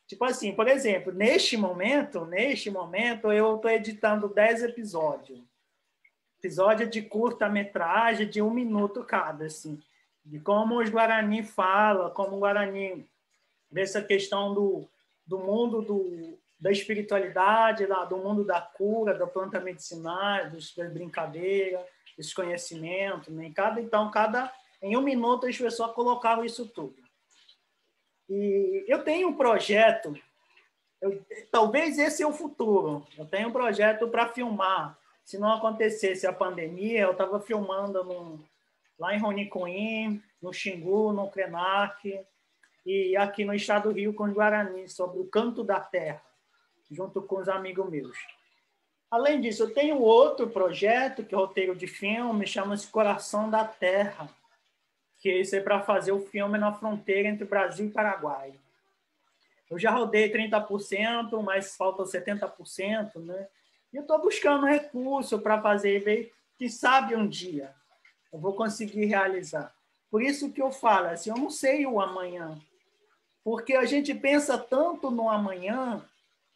Tipo assim, por exemplo, neste momento, eu estou editando 10 episódios. episódio de curta-metragem de 1 minuto cada, assim, de como os Guarani falam, como o Guarani vê essa questão do mundo da espiritualidade, do mundo da cura, da planta medicinal, das brincadeiras, dos conhecimentos, né? Em 1 minuto as pessoas colocavam isso tudo. E eu tenho um projeto, talvez esse é o futuro, eu tenho um projeto para filmar. Se não acontecesse a pandemia, eu estava filmando lá em Ronicuim, no Xingu, no Krenak, e aqui no estado do Rio com os Guarani, sobre o canto da terra, junto com os amigos meus. Além disso, eu tenho outro projeto, que é roteiro de filme, chama-se Coração da Terra, que esse é para fazer o filme na fronteira entre Brasil e Paraguai. Eu já rodei 30%, mas faltam 70%, né? E eu estou buscando recurso para fazer, ver que sabe um dia eu vou conseguir realizar. Por isso que eu falo assim, eu não sei o amanhã, porque a gente pensa tanto no amanhã,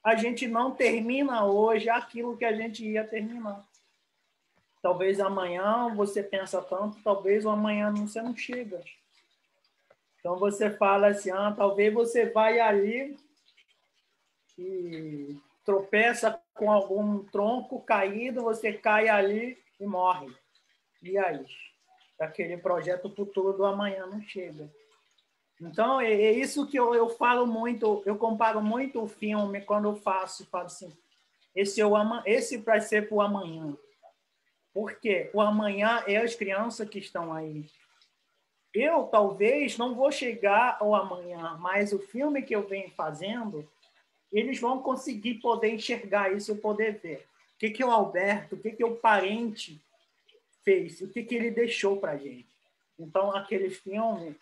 a gente não termina hoje aquilo que a gente ia terminar. Talvez amanhã você pensa tanto, talvez o amanhã você não chega. Então você fala assim, talvez você vai ali e tropeça com algum tronco caído, você cai ali e morre. E aí? Aquele projeto futuro do amanhã não chega. Então, é isso que eu falo muito, eu comparo muito o filme quando eu falo assim, esse vai ser para o amanhã. Por quê? O amanhã é as crianças que estão aí. Eu, talvez, não vou chegar ao amanhã, mas o filme que eu venho fazendo, eles vão conseguir poder enxergar isso e poder ver. O que o Alberto, o que o parente fez, o que ele deixou para a gente. Então, aquele filme,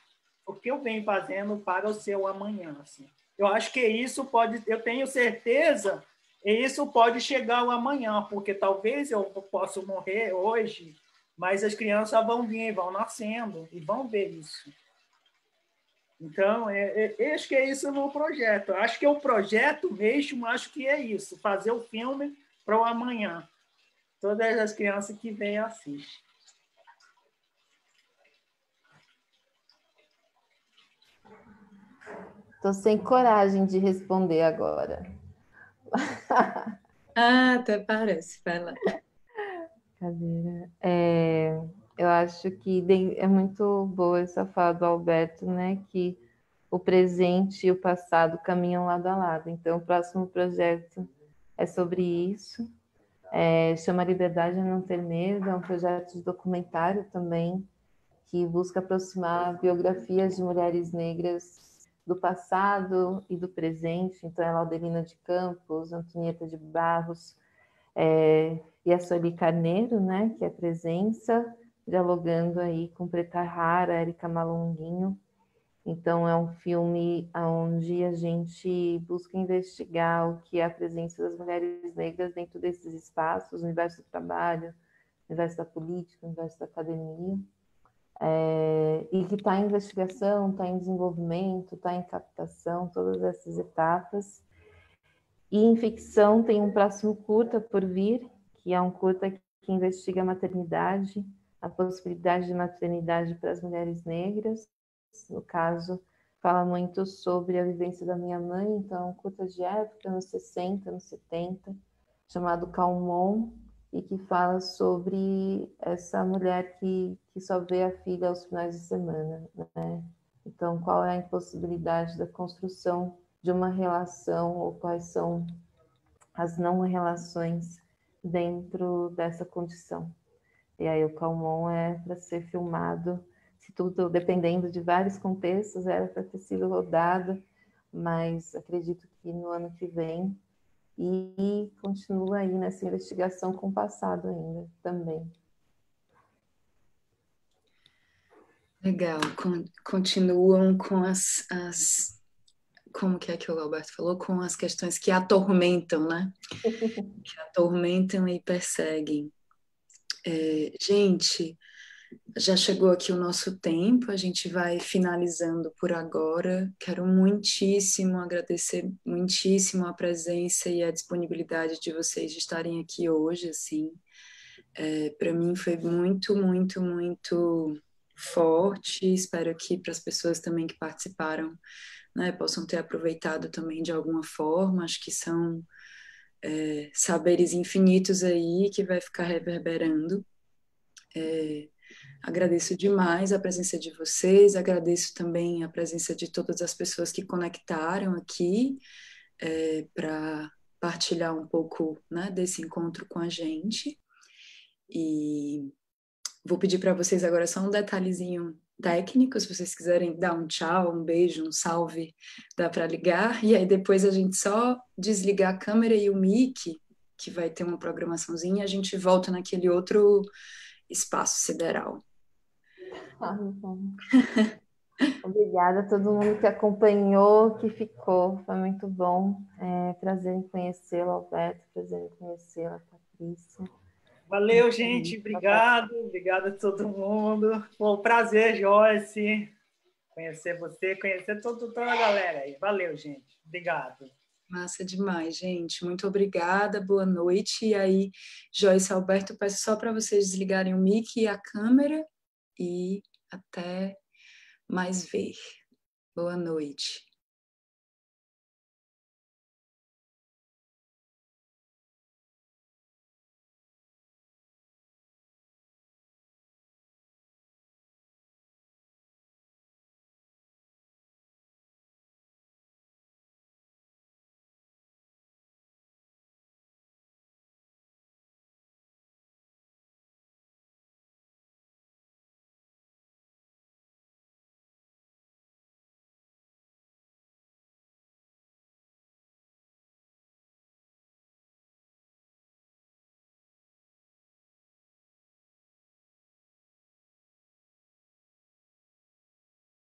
o que eu venho fazendo para o seu amanhã. Assim. Eu acho que isso pode, eu tenho certeza, e isso pode chegar ao amanhã, porque talvez eu possa morrer hoje, mas as crianças vão vir, vão nascendo e vão ver isso. Então, acho que é isso no projeto. Acho que é o projeto mesmo, acho que é isso, fazer o filme para o amanhã. Todas as crianças que vêm assistem. Estou sem coragem de responder agora. Até parece, vai lá. Cadeira. Eu acho que é muito boa essa fala do Alberto, né? Que o presente e o passado caminham lado a lado. Então, o próximo projeto é sobre isso. Chama Liberdade a Não Ter Medo, é um projeto de documentário também, que busca aproximar biografias de mulheres negras do passado e do presente. Então, é Laudelina de Campos, Antonieta de Barros, e a Sueli Carneiro, né, que é presença, dialogando aí com Preta Rara, Érica Malonguinho. Então, é um filme onde a gente busca investigar o que é a presença das mulheres negras dentro desses espaços, o universo do trabalho, o universo da política, o universo da academia, e que está em investigação, está em desenvolvimento, está em captação, todas essas etapas. E em ficção tem um próximo curta por vir, que é um curta que investiga a maternidade, a possibilidade de maternidade para as mulheres negras. No caso, fala muito sobre a vivência da minha mãe, então é um curta de época, anos 60, anos 70, chamado Calmon, e que fala sobre essa mulher que só vê a filha aos finais de semana, né? Então, qual é a impossibilidade da construção de uma relação, ou quais são as não relações dentro dessa condição. E aí o Calmon é para ser filmado, se tudo, dependendo de vários contextos, era para ter sido rodado, mas acredito que no ano que vem, e continua aí nessa investigação com o passado ainda, também. Legal, continuam com as como que é que o Alberto falou? Com as questões que atormentam, né? Que atormentam e perseguem. Gente, já chegou aqui o nosso tempo, a gente vai finalizando por agora. Quero muitíssimo agradecer muitíssimo a presença e a disponibilidade de vocês de estarem aqui hoje, assim. Para mim foi muito, muito, muito forte. Espero que para as pessoas também que participaram, né, possam ter aproveitado também de alguma forma. Acho que são saberes infinitos aí que vai ficar reverberando. Agradeço demais a presença de vocês, agradeço também a presença de todas as pessoas que conectaram aqui para partilhar um pouco, né, desse encontro com a gente. E vou pedir para vocês agora só um detalhezinho técnico, se vocês quiserem dar um tchau, um beijo, um salve, dá para ligar, e aí depois a gente só desligar a câmera e o mic, que vai ter uma programaçãozinha, e a gente volta naquele outro espaço sideral. Bom. Obrigada a todo mundo que acompanhou, que ficou, foi muito bom. Prazer em conhecê-lo, Alberto, prazer em conhecê-la, Patrícia. Valeu, gente, obrigado a todo mundo. Foi um prazer, Joyce, conhecer você, conhecer toda a galera aí. Valeu, gente, obrigado. Massa demais, gente. Muito obrigada, boa noite. E aí, Joyce e Alberto, peço só para vocês desligarem o mic e a câmera e até mais ver. Boa noite.